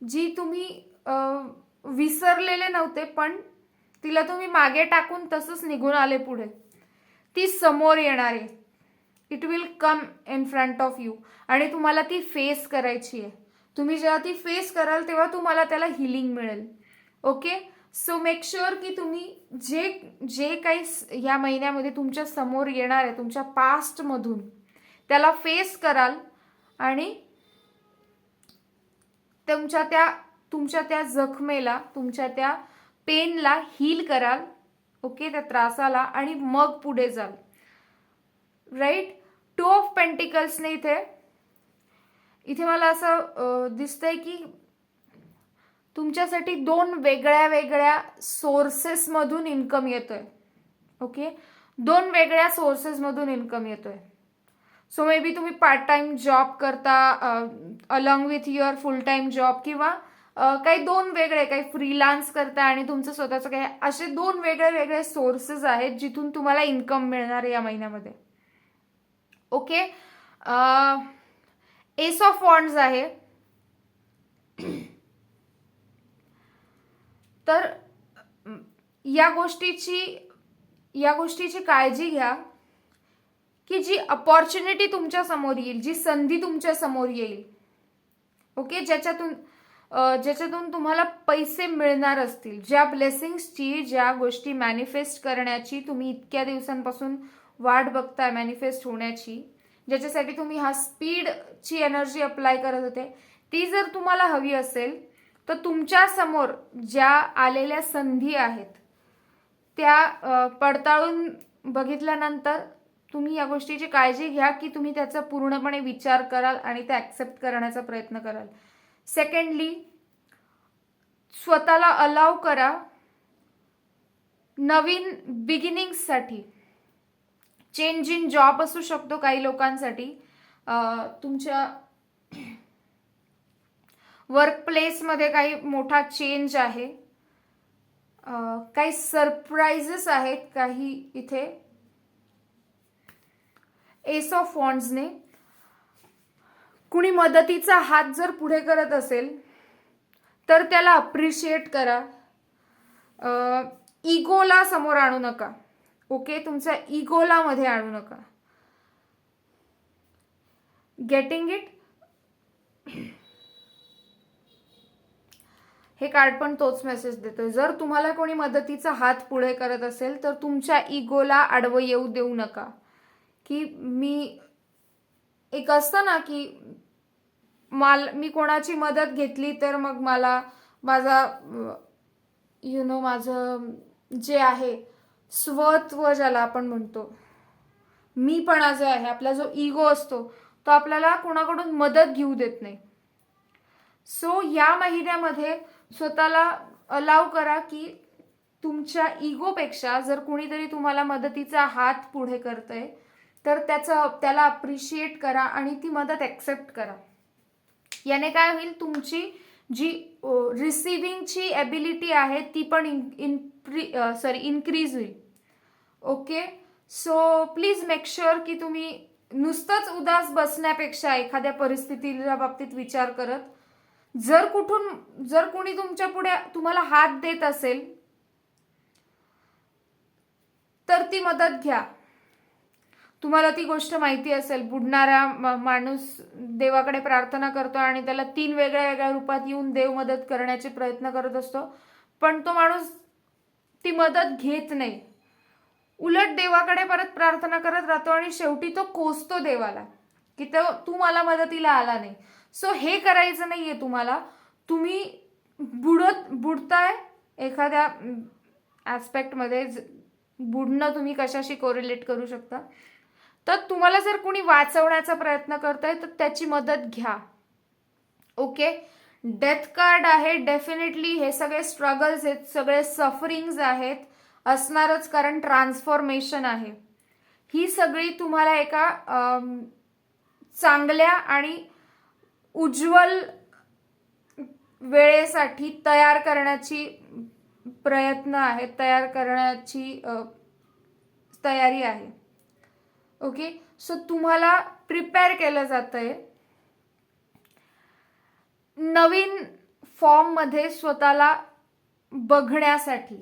जी तुम्ही विसरलेले नव्हते पण तिला तुम्ही मागे टाकून तसंच निघून आले पुढे, ती समोर येणार आहे. It will come in front of you आणि तुम्हाला ती फेस करायची आहे. तुम्ही जेव्हा ती फेस कराल तेव्हा तुम्हाला त्याला हिलिंग मिळेल. ओके. सो मेक शुअर की तुम्ही जे काही या महिन्यामध्ये तुमच्या समोर येणार आहे तुमच्या पास्टमधून त्याला फेस कराल आणि तुमच्या त्या जखमेला, तुमच्या त्या पेनला हील कराल. ओके. त्या त्रासाला, आणि मग पुढे जाल. राईट. 2 ऑफ पेंटिकल्सने इथे मला असं दिसतंय की तुमच्यासाठी 2 वेगळ्या वेगळ्या सोर्सेसमधून इन्कम येतोय. ओके. 2 वेगळ्या सोर्सेसमधून इन्कम येतोय. सो मे बी तुम्ही पार्ट टाइम जॉब करता along with your full time job, किंवा काही 2 वेगळे, काही फ्रीलान्स करता आणि तुमचं स्वतःचं काही, असे 2 वेगळे वेगळे सोर्सेस आहेत जिथून तुम्हाला इन्कम मिळणार आहे या महिन्यामध्ये. ओके. एस ऑफ वॉन्ड्स आहे. तर या गोष्टीची काळजी घ्या की जी अपॉर्च्युनिटी तुमच्या समोर येईल, जी संधी तुमच्या समोर येईल, ओके, ज्याच्यातून तुम्हाला पैसे मिळणार असतील, ज्या ब्लेसिंग्सची, ज्या गोष्टी मॅनिफेस्ट करण्याची तुम्ही इतक्या दिवसांपासून वाट बघताय मॅनिफेस्ट होण्याची, ज्याच्यासाठी तुम्ही हा स्पीडची एनर्जी अप्लाय करत होते, ती जर तुम्हाला हवी असेल तर तुमच्या समोर ज्या आलेल्या संधी आहेत त्या पडताळून बघितल्यानंतर तुम्ही या गोष्टीची काळजी घ्या की तुम्ही त्याचा पूर्णपणे विचार कराल आणि ते ॲक्सेप्ट करण्याचा प्रयत्न कराल. सेकंडली, स्वतःला अलाव करा नवीन बिगिनिंग्ससाठी. चेंज इन जॉब असू शकतो काही लोकांसाठी, तुमच्या वर्क प्लेसमध्ये काही मोठा चेंज आहे, काही सरप्राइजेस आहेत काही इथे एस ऑफ वॉन्ड्सने. कुणी मदतीचा हात जर पुढे करत असेल तर त्याला अप्रिशिएट करा. इगोला समोर आणू नका. ओके, तुमच्या इगोला मध्ये आणू नका. Getting it. हे कार्ड पण तोच मेसेज देतो. जर तुम्हाला कोणी मदतीचा हात पुढे करत असेल तर तुमच्या इगोला आडवं येऊ देऊ नका. की मी एक असतं ना की मी कोणाची मदत घेतली तर मग मला माझा माझं जे आहे स्वत्व ज्याला आपण म्हणतो, मीपणा जो आहे, आपला जो इगो असतो तो आपल्याला कोणाकडून मदत घेऊ देत नाही. सो या महिन्यामध्ये स्वतःला अलाव करा की तुमच्या इगोपेक्षा जर कुणीतरी तुम्हाला मदतीचा हात पुढे करतंय तर त्याला अप्रिशिएट करा आणि ती मदत ॲक्सेप्ट करा. याने काय होईल, तुमची जी रिसिव्हिंगची ॲबिलिटी आहे ती पण इन्क्रीज होईल. Okay, so please make sure की तुम्ही नुसतंच उदास बसण्यापेक्षा एखाद्या परिस्थितीच्या बाबतीत विचार करत जर कोणी तुमच्या पुढे तुम्हाला हात देत असेल तर ती मदत घ्या. तुम्हाला ती गोष्ट माहिती असेल, बुडणारा माणूस देवाकडे प्रार्थना करतो आणि त्याला 3 वेगळ्या वेगळ्या रूपात येऊन देव मदत करण्याचे प्रयत्न करत असतो, पण तो माणूस ती मदत घेत नाही. उलट देवाकडे परत प्रार्थना करत राहतो आणि शेवटी तो कोसतो देवाला की तू मला मदतीला आला नाही. सो हे करायचं नाहीये तुम्हाला. तुम्ही बुडताय एखाद्या ॲस्पेक्टमध्ये, बुडणं तुम्ही कशाशी कोरिलेट करू शकता, तर तुम्हाला जर कोणी वाचवण्याचा प्रयत्न करताय तर त्याची मदत घ्या. ओके, डेथ कार्ड आहे. डेफिनेटली हे सगळे स्ट्रगल्स आहेत, सगळे सफरिंग्स आहेत, असणारच, कारण ट्रान्सफॉर्मेशन आहे. ही सगळी तुम्हाला एका चांगल्या आणि उज्ज्वल वेळेसाठी तयार करण्याची प्रयत्न आहे, तयार करण्याची तयारी आहे. ओके, सो तुम्हाला प्रिपेअर केलं जातंय नवीन फॉर्ममध्ये स्वतःला बघण्यासाठी.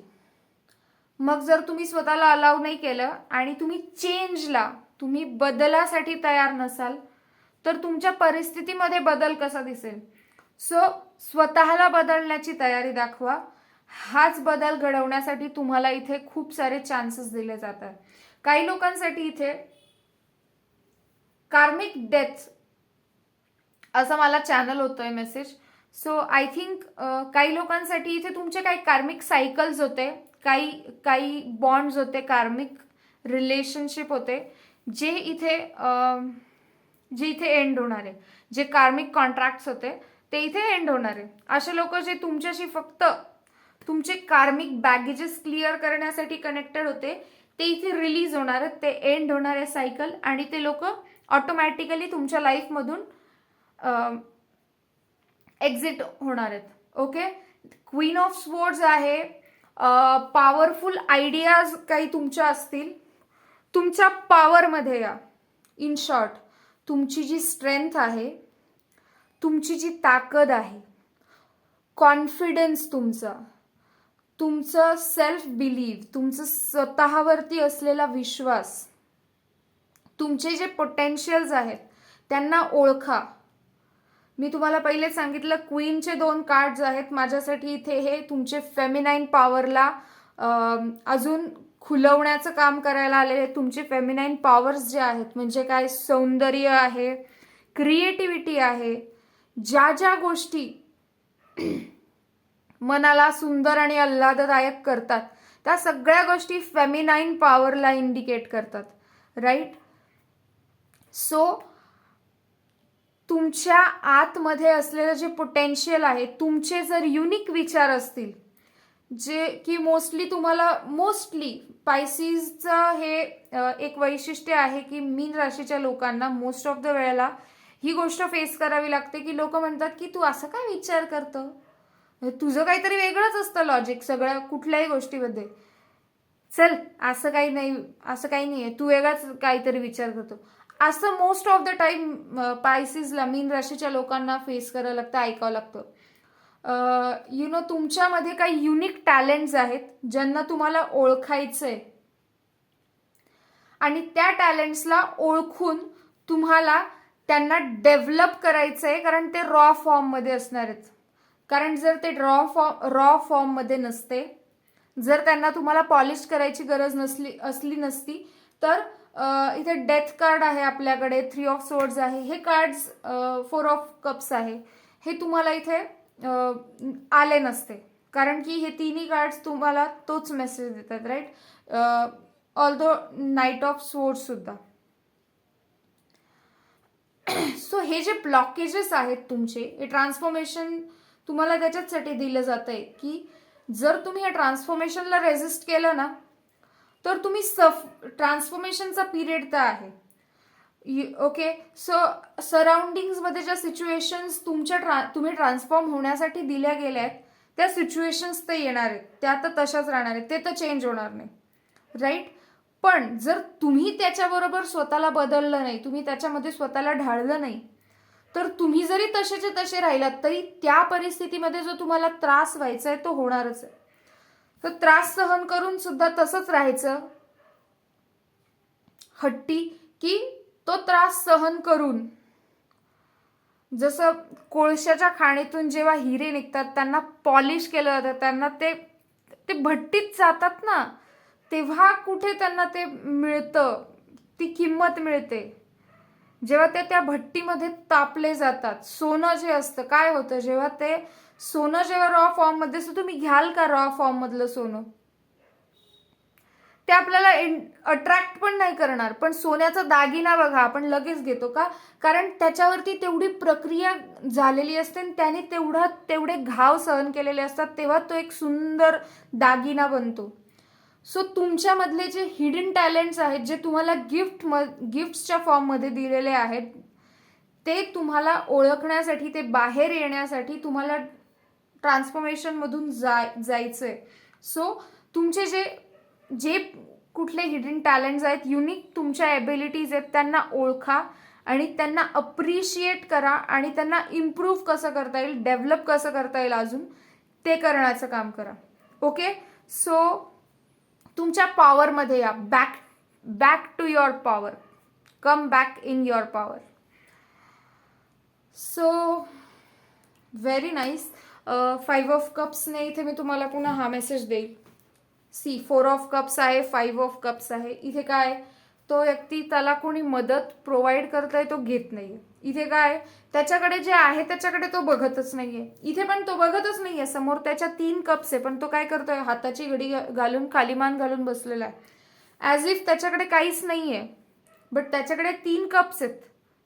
मग जर तुम्ही स्वतःला अलाव नाही केलं आणि तुम्ही बदलासाठी तयार नसाल तर तुमच्या परिस्थितीमध्ये बदल कसा दिसेल. सो स्वतःला बदलण्याची तयारी दाखवा. हाच बदल घडवण्यासाठी तुम्हाला इथे खूप सारे चान्सेस दिले जातात. काही लोकांसाठी इथे कार्मिक डेथ असं मला चॅनल होतोय मेसेज. सो आय थिंक काही लोकांसाठी इथे तुमचे काही कार्मिक सायकल्स होते, काही बॉन्ड्स होते, कार्मिक रिलेशनशिप होते, जे इथे एंड होणार आहे. जे कार्मिक कॉन्ट्रॅक्ट्स होते ते इथे एंड होणार आहे. असे लोक जे तुमच्याशी फक्त तुमचे कार्मिक बॅगेजेस क्लिअर करण्यासाठी कनेक्टेड होते ते इथे रिलीज होणार आहेत, ते एंड होणार आहे सायकल, आणि ते लोक ऑटोमॅटिकली तुमच्या लाईफमधून एक्झिट होणार आहेत. ओके, क्वीन ऑफ स्वॉर्ड्स आहे. पॉवरफुल आयडियाज काही तुमच्या असतील, तुमच्या पॉवरमध्ये या. इन शॉर्ट, तुमची जी स्ट्रेंथ आहे, तुमची जी ताकद आहे, कॉन्फिडन्स तुमचं सेल्फ बिलीव्ह, तुमचं स्वतःवरती असलेला विश्वास, तुमचे जे पोटेन्शियल्स आहेत त्यांना ओळखा. मी तुम्हाला पहिले सांगितलं क्वीनचे 2 कार्ड्स आहेत माझ्यासाठी इथे. हे तुमचे फेमिनाईन पॉवरला अजून खुलवण्याचं काम करायला आलेले. तुमचे फेमिनाईन पॉवर्स जे आहेत म्हणजे काय, सौंदर्य आहे, क्रिएटिव्हिटी आहे, ज्या गोष्टी मनाला सुंदर आणि आल्हाददायक करतात त्या सगळ्या गोष्टी फेमिनाईन पॉवरला इंडिकेट करतात. राईट. सो तुमच्या आतमध्ये असलेलं जे पोटेन्शियल आहे, तुमचे जर युनिक विचार असतील, जे की मोस्टली पायसीजचं हे एक वैशिष्ट्य आहे की मीन राशीच्या लोकांना मोस्ट ऑफ द वेळेला ही गोष्ट फेस करावी लागते की लोक म्हणतात की तू असं काय विचार करतो, तुझं काहीतरी वेगळंच असतं लॉजिक सगळ्या कुठल्याही गोष्टीमध्ये. चल असं काही नाही, असं काही नाही आहे, तू वेगळाच काहीतरी विचार करतो, असं मोस्ट ऑफ द टाइम पायसिसला, मीन राशीच्या लोकांना फेस करावं लागतं, ऐकावं लागतं. तुमच्यामध्ये काही युनिक टॅलेंट्स आहेत ज्यांना तुम्हाला ओळखायचंय आणि त्या टॅलेंट्सला ओळखून तुम्हाला त्यांना डेव्हलप करायचंय, कारण ते रॉ फॉर्ममध्ये असणार आहेत. कारण जर ते रॉ फॉर्ममध्ये नसते, जर त्यांना तुम्हाला पॉलिश करायची गरज असली नसती तर इथे डेथ कार्ड आहे आपल्याकडे, 3 ऑफ सोर्ड्स आहे, हे कार्ड्स 4 ऑफ कप्स आहे, हे तुम्हाला इथे आले नसते. कारण की हे तिन्ही कार्ड्स तुम्हाला तोच मेसेज देतात, right. Although knight of swords सुद्धा. सो हे जे ब्लॉकेजेस आहेत तुमचे, हे ट्रान्सफॉर्मेशन तुम्हाला त्याच्याचसाठी दिलं जात आहे की जर तुम्ही या ट्रान्सफॉर्मेशनला रेजिस्ट केलं ना तर तुम्ही ट्रान्सफॉर्मेशनचा पिरियड तर आहे. ओके, सो सराउंडिंग्समध्ये ज्या सिच्युएशन्स तुम्ही ट्रान्सफॉर्म होण्यासाठी दिल्या गेल्या आहेत त्या सिच्युएशन्स तर येणार आहेत, त्या तर तशाच राहणार आहेत, ते तर चेंज होणार नाही, राईट. पण जर तुम्ही त्याच्याबरोबर स्वतःला बदललं नाही, तुम्ही त्याच्यामध्ये स्वतःला ढाळलं नाही, तर तुम्ही जरी तसेचे तसे राहिलात तरी त्या परिस्थितीमध्ये जो तुम्हाला त्रास व्हायचा आहे तो होणारच आहे. तर त्रास सहन करून सुद्धा तसंच राहायचं हट्टी, की तो त्रास सहन करून, जसं कोळशाच्या खाणीतून जेव्हा हिरे निघतात त्यांना पॉलिश केलं जातं, त्यांना ते भट्टीत जातात ना, तेव्हा कुठे त्यांना ते मिळतं, ती किंमत मिळते जेव्हा ते त्या भट्टीमध्ये तापले जातात. सोनं जे असतं, काय होतं जेव्हा ते सोनं जेव्हा रॉ फॉर्म मध्ये असतं, तुम्ही घ्याल का रॉ फॉर्म मधलं सोनं? ते आपल्याला अट्रॅक्ट पण नाही करणार. पण सोन्याचा दागिना बघा, आपण लगेच घेतो का? कारण त्याच्यावरती तेवढी प्रक्रिया झालेली असते आणि त्याने तेवढे घाव सहन केलेले असतात, तेव्हा तो एक सुंदर दागिना बनतो. सो तुमच्यामधले जे हिडन टॅलेंट्स आहेत, जे तुम्हाला गिफ्ट्सच्या फॉर्ममध्ये दिलेले आहेत, ते तुम्हाला ओळखण्यासाठी, ते बाहेर येण्यासाठी तुम्हाला ट्रान्सफॉर्मेशनमधून जायचंय. सो तुमचे जे कुठले हिडन टॅलेंट्स आहेत, युनिक तुमच्या एबिलिटीज आहेत, त्यांना ओळखा आणि त्यांना अप्रिशिएट करा आणि त्यांना इम्प्रूव्ह कसं करता येईल, डेव्हलप कसं करता येईल अजून, ते करण्याचं काम करा. ओके, सो तुमच्या पॉवरमध्ये या, back to your power, come back in your power. So very nice. 5 of कप्सने इथे मी तुम्हाला पुन्हा हा मेसेज देईल. सी 4 ऑफ कप्स आहे, 5 ऑफ कप्स आहे. इथे काय, तो व्यक्ती, त्याला कोणी मदत प्रोव्हाइड करतोय, तो घेत नाहीये. इथे काय, त्याच्याकडे जे आहे त्याच्याकडे तो बघतच नाहीये. इथे पण तो बघतच नाहीये, समोर त्याच्या 3 कप्स आहे, पण तो काय करतोय, हाताची घडी घालून खाली मान घालून बसलेला आहे, ॲज इफ त्याच्याकडे काहीच नाहीये. बट त्याच्याकडे 3 कप्स आहेत,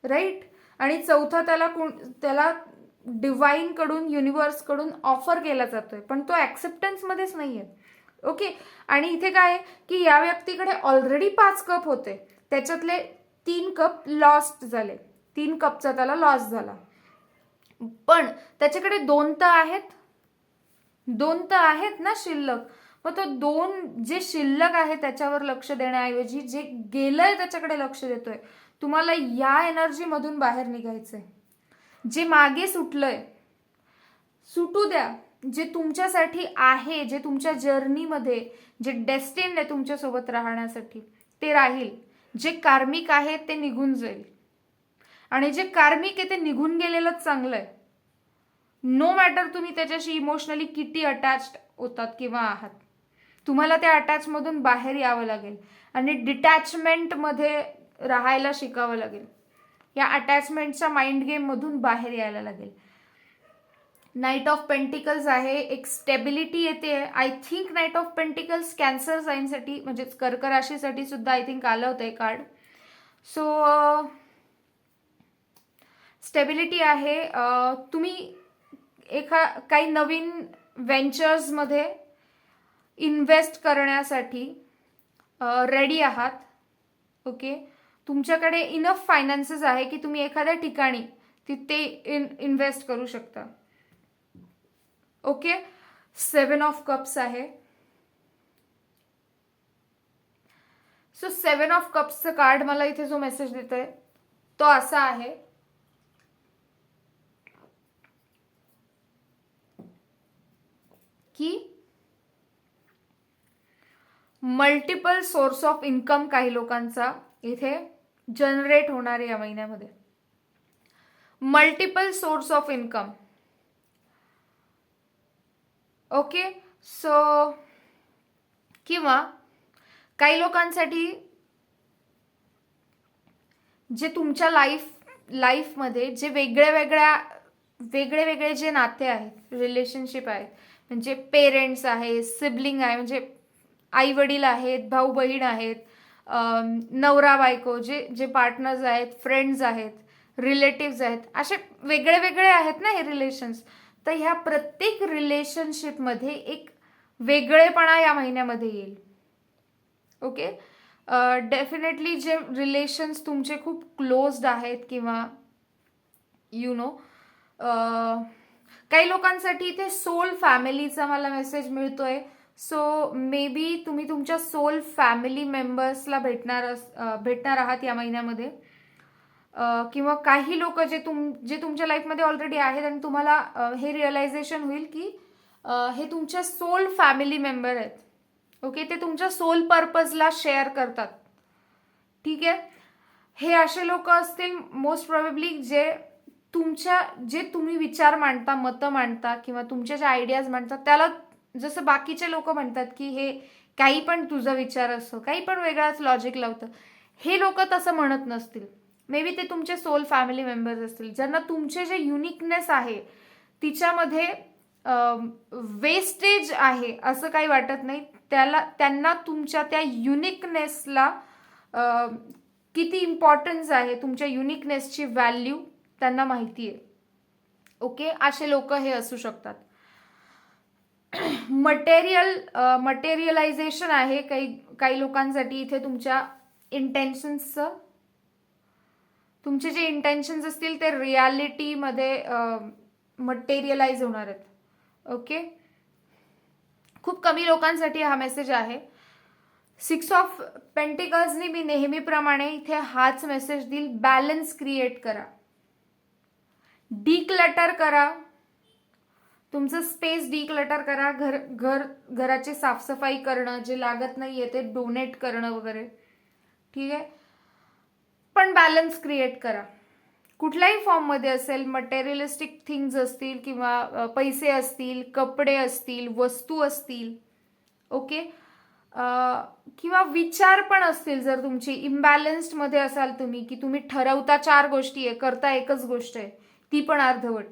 राईट. आणि चौथा त्याला डिवाइन कडून, युनिव्हर्स कडून ऑफर केला जातोय, पण तो ऍक्सेप्टन्स मध्येच नाहीये. ओके, आणि इथे काय आहे की या व्यक्तीकडे ऑलरेडी 5 कप होते, त्याच्यातले 3 कप लॉस्ट झाले, 3 कपचा त्याला लॉस झाला. पण त्याच्याकडे 2 तर आहेत ना शिल्लक. मग तो 2 जे शिल्लक आहे त्याच्यावर लक्ष देण्याऐवजी जे गेलंय त्याच्याकडे लक्ष देतोय. तुम्हाला या एनर्जी मधून बाहेर निघायचंय. जे मागे सुटलंय सुटू द्या. जे तुमच्यासाठी आहे, जे तुमच्या जर्नीमध्ये जे डेस्टिन्ड आहे तुमच्यासोबत राहण्यासाठी, ते राहील. जे कार्मिक आहे ते निघून जाईल, आणि जे कार्मिक आहे ते निघून गेलेलंच चांगलं आहे. नो मॅटर तुम्ही त्याच्याशी इमोशनली किती अटॅच्ड होतात किंवा आहात, तुम्हाला त्या अटॅचमधून बाहेर यावं लागेल आणि डिटॅचमेंटमध्ये राहायला शिकावं लागेल. या अटॅचमेंटच्या माइंड गेममधून बाहेर यायला लागेल. नाईट ऑफ पेंटिकल्स आहे, एक स्टेबिलिटी येते. I think knight of pentacles Cancer साईनसाठी, म्हणजे कर्क राशीसाठी सुद्धा आय थिंक आलं होतं कार्ड. सो स्टेबिलिटी आहे. तुम्ही काही नवीन व्हेंचर्समध्ये इन्व्हेस्ट करण्यासाठी रेडी आहात. ओके, तुमच्याकडे इनफ फायनान्सेस आहे की तुम्ही एखाद्या ठिकाणी तिथे इन्व्हेस्ट करू शकता. ओके. 7 ऑफ कप्स आहे. सो 7 ऑफ कप्सचं कार्ड मला इथे जो मेसेज देत आहे तो असा आहे की मल्टिपल सोर्स ऑफ इन्कम काही लोकांचा इथे जनरेट होणार आहे या महिन्यामध्ये. Multiple source of income. Okay. So किंवा काही लोकांसाठी जे तुमच्या लाईफमध्ये जे वेगळे जे नाते आहेत, रिलेशनशिप आहेत, म्हणजे पेरेंट्स आहे, सिबलिंग आहे, म्हणजे आई वडील आहेत, भाऊ बहीण आहेत, नवरा बायको, जे पार्टनर्स आहेत, फ्रेंड्स आहेत, रिलेटिव्स आहेत, असे वेगळे आहेत ना हे रिलेशन्स. तर ह्या प्रत्येक रिलेशनशिपमध्ये एक वेगळेपणा या महिन्यामध्ये येईल. ओके. डेफिनेटली जे रिलेशन्स तुमचे खूप क्लोज्ड आहेत किंवा काही लोकांसाठी ते सोल फॅमिलीचा मला मेसेज मिळतोय. सो मे बी तुम्ही तुमच्या सोल फॅमिली मेंबर्सला भेटणार आहात या महिन्यामध्ये. किंवा काही लोक जे तुमच्या लाईफमध्ये ऑलरेडी आहेत आणि तुम्हाला हे रिअलायझेशन होईल की हे तुमच्या सोल फॅमिली मेंबर आहेत. ओके. ते तुमच्या सोल पर्पजला शेअर करतात. ठीक आहे. हे असे लोक असतील मोस्ट प्रोबेबली जे तुम्ही विचार मांडता, मतं मांडता किंवा तुमचे जे आयडियाज मांडतात त्याला जसं बाकीचे लोक म्हणतात की हे काही पण तुझा विचार असतो, काही पण वेगळाच लॉजिक लावतं, हे लोक तसं म्हणत नसतील. मे बी ते तुमचे सोल फॅमिली मेंबर्स असतील ज्यांना तुमचे जे युनिकनेस आहे तिच्यामध्ये वेस्टेज आहे असं काही वाटत नाही. त्यांना तुमच्या त्या युनिकनेसला किती इम्पॉर्टन्स आहे, तुमच्या युनिकनेसची व्हॅल्यू त्यांना माहिती आहे. ओके. असे लोक हे असू शकतात. मटेरियलायझेशन आहे काही लोकांसाठी इथे तुमच्या इंटेन्शन्सचं. तुमचे जे इंटेन्शन्स असतील ते रियालिटीमध्ये मटेरियलाइज होणार आहेत. ओके. खूप कमी लोकांसाठी हा मेसेज आहे. 6 ऑफ पेंटिकल्सनी मी नेहमीप्रमाणे इथे हाच मेसेज देईल. बॅलन्स क्रिएट करा, डिक्लटर करा, तुमचं स्पेस डिक्लटर करा. घराची साफसफाई करणं, जे लागत नाहीये ते डोनेट करणं वगैरे. ठीक आहे. पण बॅलन्स क्रिएट करा कुठल्याही फॉर्ममध्ये असेल. मटेरियलिस्टिक थिंग्स असतील किंवा पैसे असतील, कपडे असतील, वस्तू असतील. ओके. किंवा विचार पण असतील. जर तुमची इम्बॅलन्स्ड मध्ये असाल तुम्ही की तुम्ही ठरवता 4 गोष्टी आहे, करता एकच गोष्ट आहे, ती पण अर्धवट.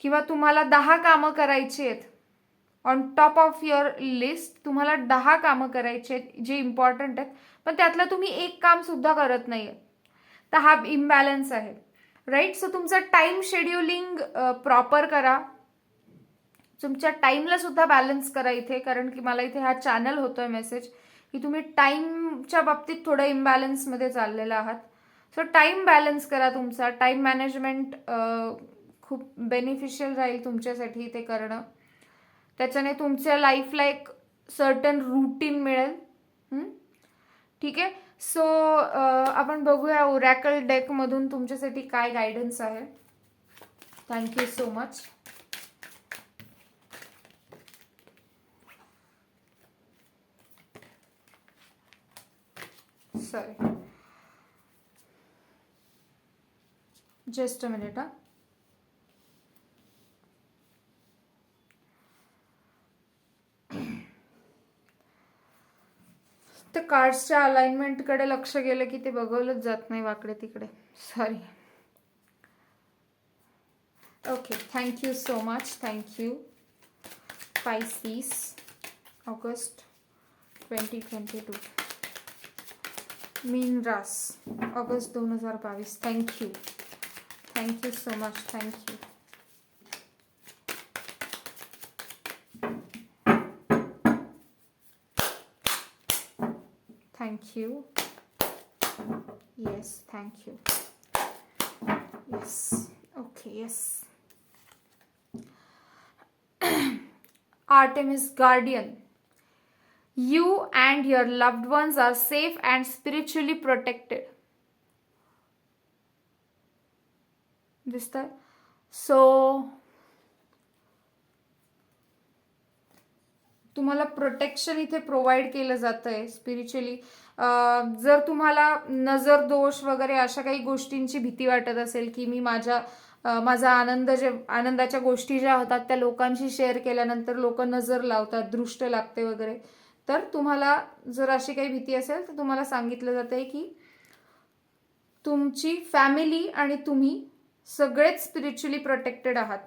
किंवा तुम्हाला 10 कामं करायची आहेत, on top of your list तुम्हाला 10 कामं करायची आहेत जे इम्पॉर्टंट आहेत, पण त्यातलं तुम्ही एक काम सुद्धा करत नाहीये. तर हा इम्बॅलन्स आहे. राईट. सो तुमचं टाइम शेड्युलिंग प्रॉपर करा. तुमच्या टाइमला सुद्धा बॅलन्स करा इथे. कारण की मला इथे हा चॅनल होतोय मेसेज की तुम्ही टाइमच्या बाबतीत थोडं इम्बॅलन्समध्ये चाललेला आहात. सो टाइम बॅलन्स करा. तुमचा टाइम मॅनेजमेंट खूप बेनिफिशियल राहील तुमच्यासाठी ते करणं. त्याच्याने तुमच्या लाईफला एक सर्टन रूटीन मिळेल. ठीक आहे. सो आपण बघूया ओरॅकल डेकमधून तुमच्यासाठी काय गायडन्स आहे. Thank you so much. Sorry, just a minute. तर कार्ड्सच्या अलाइनमेंटकडे लक्ष गेलं की ते बघवलंच जात नाही वाकडे तिकडे. Sorry. Okay. Thank you so much. Thank you. Pisces, August 2022. मीन रास, August 2022. Thank you. Thank you so much. Thank you. Thank you. Yes, thank you. Yes. Okay, yes. Artemis Guardian. You and your loved ones are safe and spiritually protected. दिसतंय? So तुम्हाला protection इथे provide केलं जातं आहे spiritually. जर तुम्हाला नजर दोष वगैरे अशा काही गोष्टींची भीती वाटत असेल की मी माझा आनंदाच्या गोष्टी ज्या होतात त्या लोकांशी शेअर केल्यानंतर लोक नजर लावतात, दृष्ट लागते वगैरे, तर तुम्हाला जर अशी काही भीती असेल तर तुम्हाला सांगितलं जातंय की तुमची फॅमिली आणि तुम्ही सगळेच स्पिरिच्युअली प्रोटेक्टेड आहात.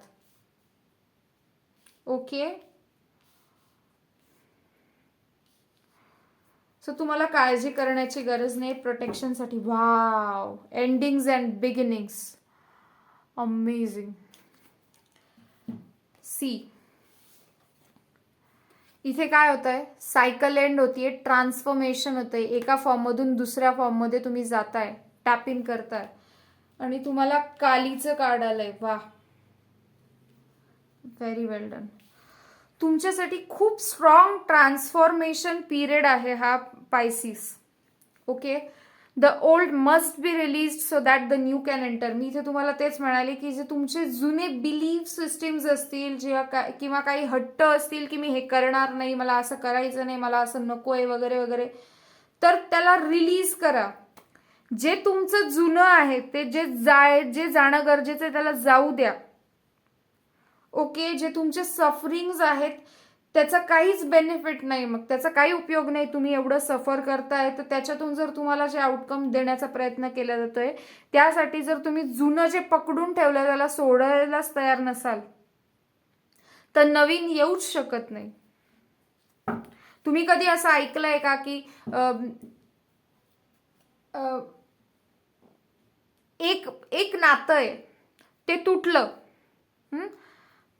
ओके. सो तुम्हाला काळजी करण्याची गरज नाही प्रोटेक्शनसाठी. Wow, endings and beginnings, amazing. See, इथे काय होतंय, सायकल एंड होतीये, ट्रान्सफॉर्मेशन होतंय. एका फॉर्ममधून दुसऱ्या फॉर्ममध्ये तुम्ही जाताय, टॅप इन करताय आणि तुम्हाला कालीचं कार्ड आलंय. वा, व्हेरी वेल डन. तुमच्यासाठी खूप स्ट्रॉंग ट्रान्सफॉर्मेशन पिरियड आहे हा Pisces. Okay. The old must be release so that the new can enter. मी इथे तुम्हाला तेच म्हणाले की जे तुमचे जुने बिलीफ सिस्टीम्स असतील किंवा काही हट्ट असतील की मी हे करणार नाही, मला असं करायचं नाही, मला असं नको आहे वगैरे वगैरे, तर त्याला रिलीज करा. जे तुमचं जुनं आहे ते जे जाणं गरजेचं आहे त्याला जाऊ द्या. ओके. जे तुमचे सफरिंग्स आहेत त्याचा काहीच बेनिफिट नाही, मग त्याचा काही उपयोग नाही. तुम्ही एवढं सफर करताय तर त्याच्यातून जर तुम्हाला जे आउटकम देण्याचा प्रयत्न केला जातोय त्यासाठी जर तुम्ही जुनं जे पकडून ठेवलं त्याला सोडायलाच तयार नसाल तर नवीन येऊच शकत नाही. तुम्ही कधी असं ऐकलंय का की एक नातं आहे ते तुटलं,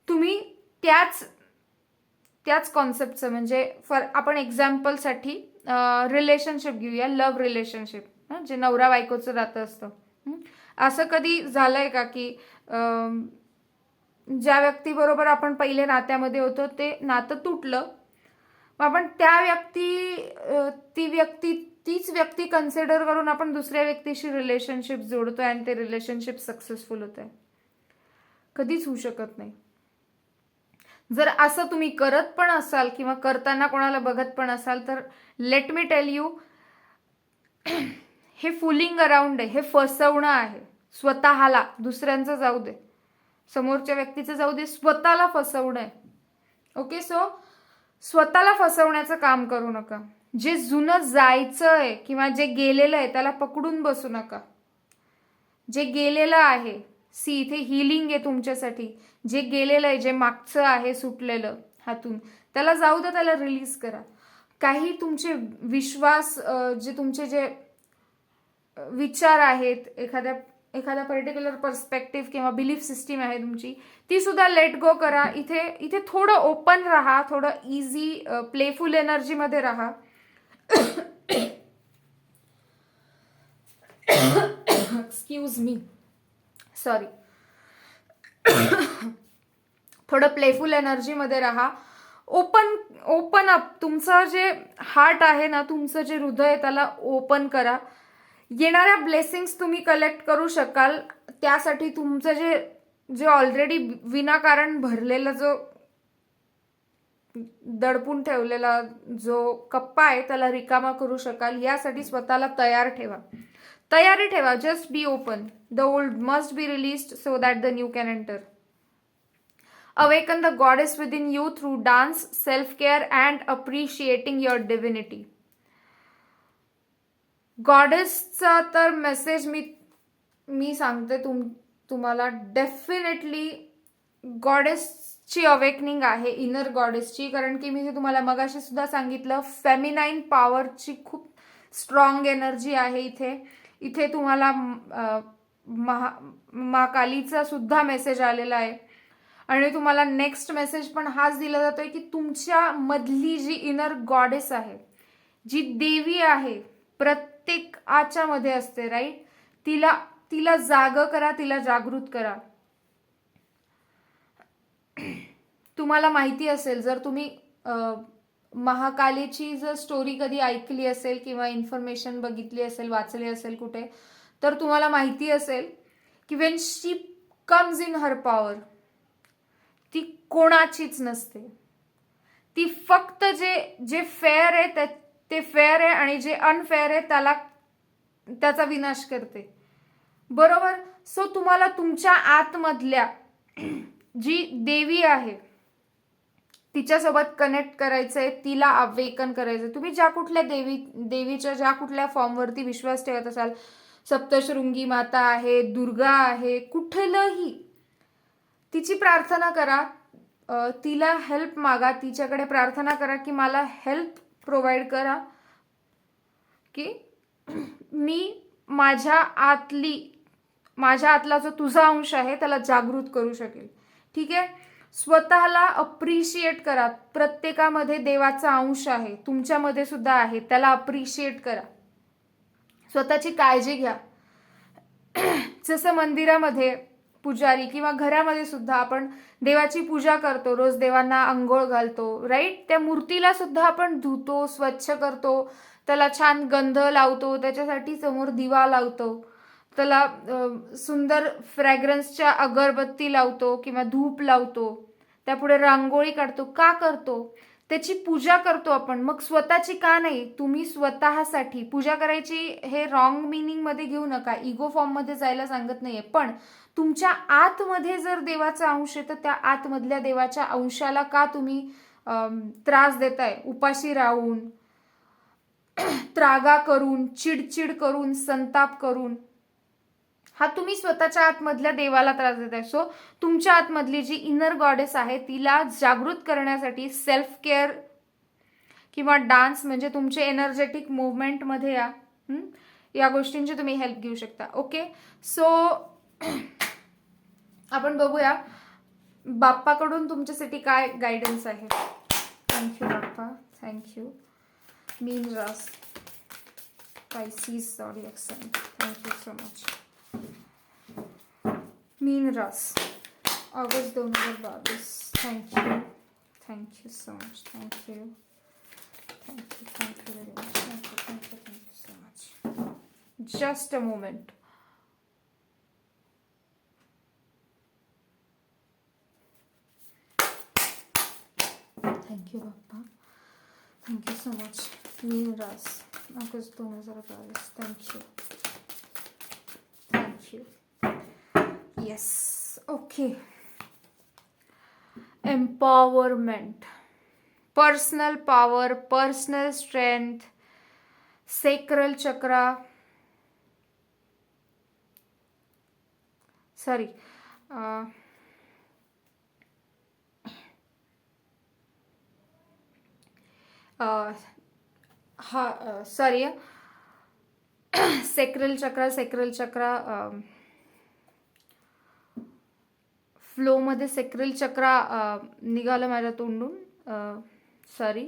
तुम्ही त्याच कॉन्सेप्टचं, म्हणजे आपण एक्झाम्पलसाठी रिलेशनशिप घेऊया, लव्ह रिलेशनशिप, जे नवरा बायकोचं नातं असतं. असं कधी झालंय का की ज्या व्यक्तीबरोबर आपण पहिले नात्यामध्ये होतो ते नातं तुटलं, आपण तीच व्यक्ती कन्सिडर करून आपण दुसऱ्या व्यक्तीशी रिलेशनशिप जोडतोय आणि ते रिलेशनशिप सक्सेसफुल होत आहे? कधीच होऊ शकत नाही. जर असं तुम्ही करत पण असाल किंवा करताना कोणाला बघत पण असाल तर लेट मी टेल यू, हे फुलिंग अराउंड आहे, हे फसवणं आहे स्वतःला. दुसऱ्यांचं जाऊ दे, समोरच्या व्यक्तीचं जाऊ दे, स्वतःला फसवणं आहे. ओके. सो स्वतःला फसवण्याचं काम करू नका. जे जुनं जायचं आहे किंवा जे गेलेलं आहे त्याला पकडून बसू नका. जे गेलेलं आहे, सी इथे हिलिंग आहे तुमच्यासाठी. जे गेलेलं आहे, जे मागचं आहे सुटलेलं हातून, त्याला जाऊ द्या, त्याला रिलीज करा. काही तुमचे विश्वास, जे तुमचे जे विचार आहेत, एखाद्या पर्टिक्युलर पर्स्पेक्टिव्ह किंवा बिलीफ सिस्टीम आहे तुमची, ती सुद्धा लेट गो करा. इथे थोडं ओपन राहा, थोडं इझी प्लेफुल एनर्जीमध्ये राहा. Excuse me, sorry. थोडं प्लेफुल एनर्जीमध्ये राहा. Open up. तुमचं जे हार्ट आहे ना, तुमचं जे हृदय त्याला ओपन करा. येणाऱ्या ब्लेसिंग्स तुम्ही कलेक्ट करू शकाल. त्यासाठी तुमचं जे ऑलरेडी विनाकारण भरलेला जो दडपून ठेवलेला जो कप्पा आहे त्याला रिकामा करू शकाल. यासाठी स्वतःला तयारी ठेवा. Just be open. The old must be released so that the new can enter. Awaken the goddess within you through dance, self-care and appreciating your divinity. गॉडेसचा तर मेसेज मी सांगते तुम्हाला, डेफिनेटली गॉडेसची अवेकनिंग आहे, इनर गॉडेसची. कारण की मी तुम्हाला मगाशी सुद्धा सांगितलं, फेमिनाईन पॉवरची खूप स्ट्रॉंग एनर्जी आहे इथे तुम्हाला महाकालीचा सुद्धा मेसेज आलेला आहे. आणि तुम्हाला नेक्स्ट मेसेज पण हाच दिला जातोय की तुमच्या मधली जी इनर गॉडेस आहे, जी देवी आहे, प्रत्येक प्रत्येकाच्या मध्ये असते, राईट. तिला जाग करा, तिला जागृत करा. तुम्हाला माहिती असेल, जर तुम्ही महाकालीची जर स्टोरी कधी ऐकली असेल किंवा इन्फॉर्मेशन बघितली असेल, वाचली असेल कुठे, तर तुम्हाला माहिती असेल की Wien she comes in her power, ती कोणाचीच नसते. ती फक्त जे फेअर आहे ते फेअर आहे आणि जे अनफेअर आहे त्याचा विनाश करते, बरोबर. सो तुम्हाला तुमच्या आतमधल्या जी देवी आहे तिच्यासोबत कनेक्ट करायचंय, तिला अवेकन करायचंय. तुम्ही ज्या कुठल्या देवीच्या ज्या कुठल्या फॉर्मवरती विश्वास ठेवत असाल, सप्तशृंगी माता आहे, दुर्गा आहे, कुठलंही तिची प्रार्थना करा, तिला हेल्प मागा, तिच्याकडे प्रार्थना करा की मला हेल्प प्रोव्हाइड करा, की मी माझ्या आतला जो तुझा अंश आहे त्याला जागृत करू शकेल. ठीक आहे. स्वतःला अप्रिशिएट करा. प्रत्येकामध्ये देवाचा अंश आहे, तुमच्यामध्ये सुद्धा आहे, त्याला अप्रिशिएट करा. स्वतःची काळजी घ्या. जसं मंदिरामध्ये पुजारी किंवा घरामध्ये सुद्धा आपण देवाची पूजा करतो, रोज देवांना अंघोळ घालतो, राईट. त्या मूर्तीला सुद्धा आपण धुतो, स्वच्छ करतो, त्याला छान गंध लावतो, त्याच्यासाठी समोर दिवा लावतो, त्याला सुंदर फ्रॅग्रन्सच्या अगरबत्ती लावतो किंवा धूप लावतो, त्यापुढे रांगोळी काढतो. का करतो? त्याची पूजा करतो आपण. मग स्वतःची का नाही? तुम्ही स्वतःसाठी पूजा करायची हे रॉंग मिनिंग मध्ये घेऊ नका, इगो फॉर्म मध्ये जायला सांगत नाहीये, पण तुमच्या आतमध्ये जर देवाचा अंश आहे तर त्या आतमधल्या देवाच्या अंशाला का तुम्ही त्रास देताय? उपाशी राहून, त्रागा करून, चिडचिड करून, संताप करून, हा तुम्ही स्वतःच्या आतमधल्या देवाला त्रास देताय. सो तुमच्या आतमधली जी इनर गॉडेस आहे तिला जागृत करण्यासाठी सेल्फ केअर किंवा डान्स म्हणजे तुमचे एनर्जेटिक मुवमेंट मध्ये या गोष्टींची तुम्ही हेल्प घेऊ शकता. ओके. सो आपण बघूया बाप्पाकडून तुमच्यासाठी काय गायडन्स आहे. Thank you Bappa, thank you. मीन रास Pisces zodiac sign. Thank you so much. मीन रास August 2022. Thank you. Thank you so much. Thank you. Thank you. Thank you very much. Thank you. Thank you. Thank you so much. Just a moment. Thank you, Bappa. Thank you so much. मीन रास August 2022. Thank you. Thank you. Yes. Okay. Empowerment. Personal power, personal strength, sacral chakra. Sorry. Sorry. Sacral chakra. Flow मध्ये सेक्रेल चक्रा निघालं माझ्या तोंडून, sorry.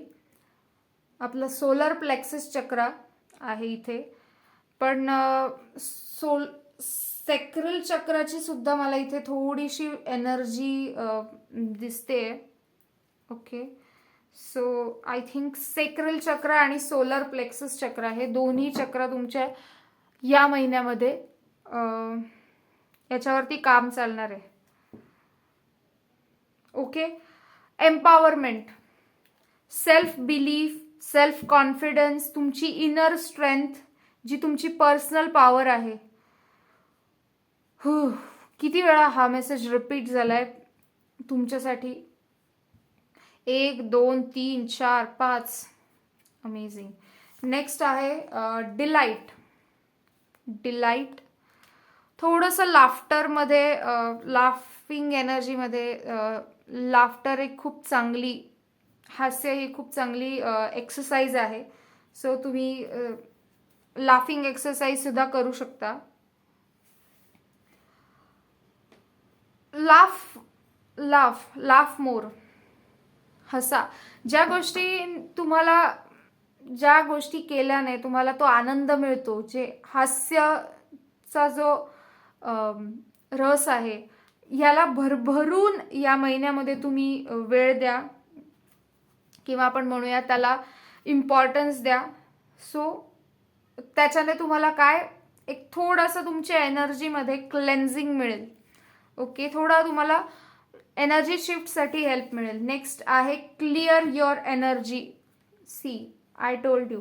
आपलं solar plexus चक्रा आहे इथे, पण सेक्रेल चक्राची सुद्धा मला इथे थोडीशी एनर्जी दिसते. ओके. सो आय थिंक सेक्रेल चक्र आणि सोलर प्लेक्सस चक्र हे दोन्ही चक्र तुमच्या या महिन्यामध्ये याच्यावरती काम चालणार आहे. Okay. Empowerment, self belief, self confidence, तुमची इनर स्ट्रेंथ, जी तुमची पर्सनल पॉवर आहे. किती वेळा हा मेसेज रिपीट झालाय तुमच्यासाठी? 1 2 3 4 5. अमेझिंग. नेक्स्ट आहे डिलाइट. थोडंसं लाफ्टरमध्ये, लाफिंग एनर्जीमध्ये. लाफ्टर एक खूप चांगली, हास्य ही खूप चांगली एक्सरसाइज आहे. सो तुम्ही लाफिंग एक्सरसाइज सुद्धा करू शकता. लाफ मोर, हसा. ज्या गोष्टी तुम्हाला ज्या गोष्टी केल्याने तुम्हाला तो आनंद मिळतो, जे हास्याचा जो रस आहे, ह्याला भरभरून या महिन्यामध्ये तुम्ही वेळ द्या, किंवा आपण म्हणूया त्याला इम्पॉर्टन्स द्या. सो त्याच्याने तुम्हाला काय, एक थोडंसं तुमच्या एनर्जीमध्ये क्लेन्झिंग मिळेल. ओके, थोडा तुम्हाला एनर्जी शिफ्टसाठी हेल्प मिळेल. नेक्स्ट आहे clear your energy. See, I told you,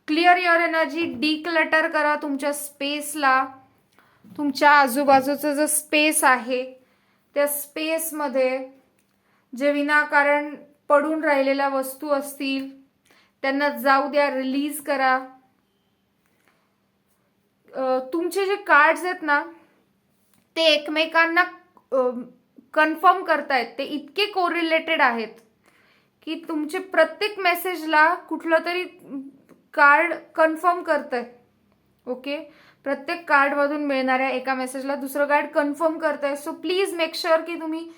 clear your energy. Declutter करा तुमच्या स्पेसला. तुमच्या आजूबाजूचं जो स्पेस आहे त्या स्पेसमध्ये जे विनाकारण पडून राहिलेल्या वस्तू असतील त्यांना जाऊ द्या, रिलीज करा. तुमचे जे कार्ड्स आहेत ना ते एकमेकांना कन्फर्म करतायत. ते इतके कोरिलेटेड आहेत की तुमचे प्रत्येक मेसेजला कुठलं तरी कार्ड कन्फर्म करतंय. ओके, प्रत्येक कार्डमधून मिळणाऱ्या एका मेसेजला दुसरं कार्ड कन्फर्म करतंय. सो प्लीज मेक शुअर की तुम्ही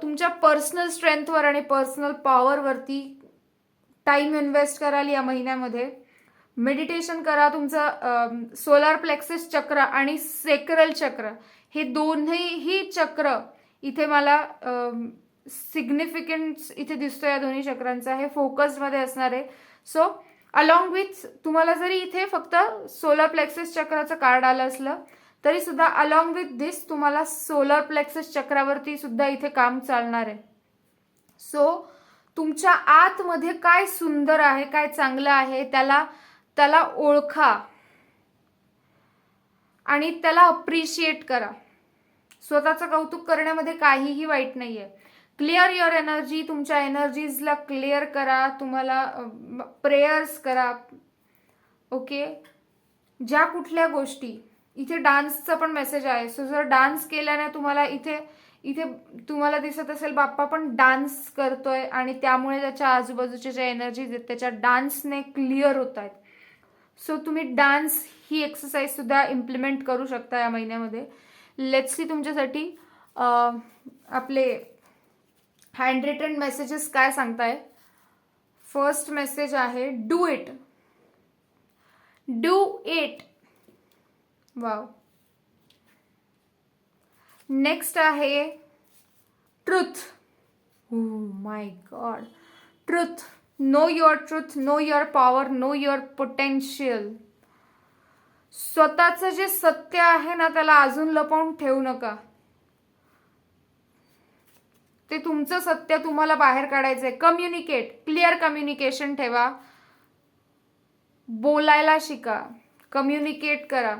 तुमच्या पर्सनल स्ट्रेंथवर आणि पर्सनल पॉवरवरती टाइम इन्व्हेस्ट कराल या महिन्यामध्ये. मेडिटेशन करा. तुमचं सोलार प्लेक्सस चक्र आणि सेक्रल चक्र हे दोन्ही चक्र इथे मला सिग्निफिकन्स इथे दिसतो या दोन्ही चक्रांचा. हे फोकसमध्ये असणार आहे. सो अलॉंग विथ तुम्हाला जरी इथे फक्त सोलर प्लेक्सस चक्राचं कार्ड आलं असलं तरी सुद्धा अलॉंग विथ दिस तुम्हाला सोलर प्लेक्सस चक्रावरती सुद्धा इथे काम चालणार आहे. सो तुमच्या आतमध्ये काय सुंदर आहे, काय चांगलं आहे त्याला ओळखा आणि त्याला अप्रिशिएट करा. स्वतःचं कौतुक करण्यामध्ये काहीही वाईट नाहीये. Clear your energy. तुमच्या एनर्जीजला क्लिअर करा. तुम्हाला प्रेयर्स करा. ओके, ज्या कुठल्या गोष्टी, इथे डान्सचा पण मेसेज आहे. सो जर डान्स केल्याने तुम्हाला इथे तुम्हाला दिसत असेल बाप्पा पण डान्स करतोय आणि त्यामुळे त्याच्या आजूबाजूच्या ज्या एनर्जीज आहेत त्याच्या डान्सने क्लिअर होत आहेत. सो तुम्ही डान्स ही एक्सरसाइज सुद्धा इम्प्लिमेंट करू शकता या महिन्यामध्ये. लेट्स सी तुमच्यासाठी आपले हँड रिटन मेसेजेस काय सांगताय. फर्स्ट मेसेज आहे do it. Do it. Wow. Next आहे truth. My god. Truth. Know your truth, know your power, know your potential. स्वतःचं जे सत्य आहे ना त्याला अजून लपवून ठेवू नका. ते तुमचं सत्य तुम्हाला बाहेर काढायचंय. कम्युनिकेट. क्लिअर कम्युनिकेशन ठेवा. बोलायला शिका. कम्युनिकेट करा.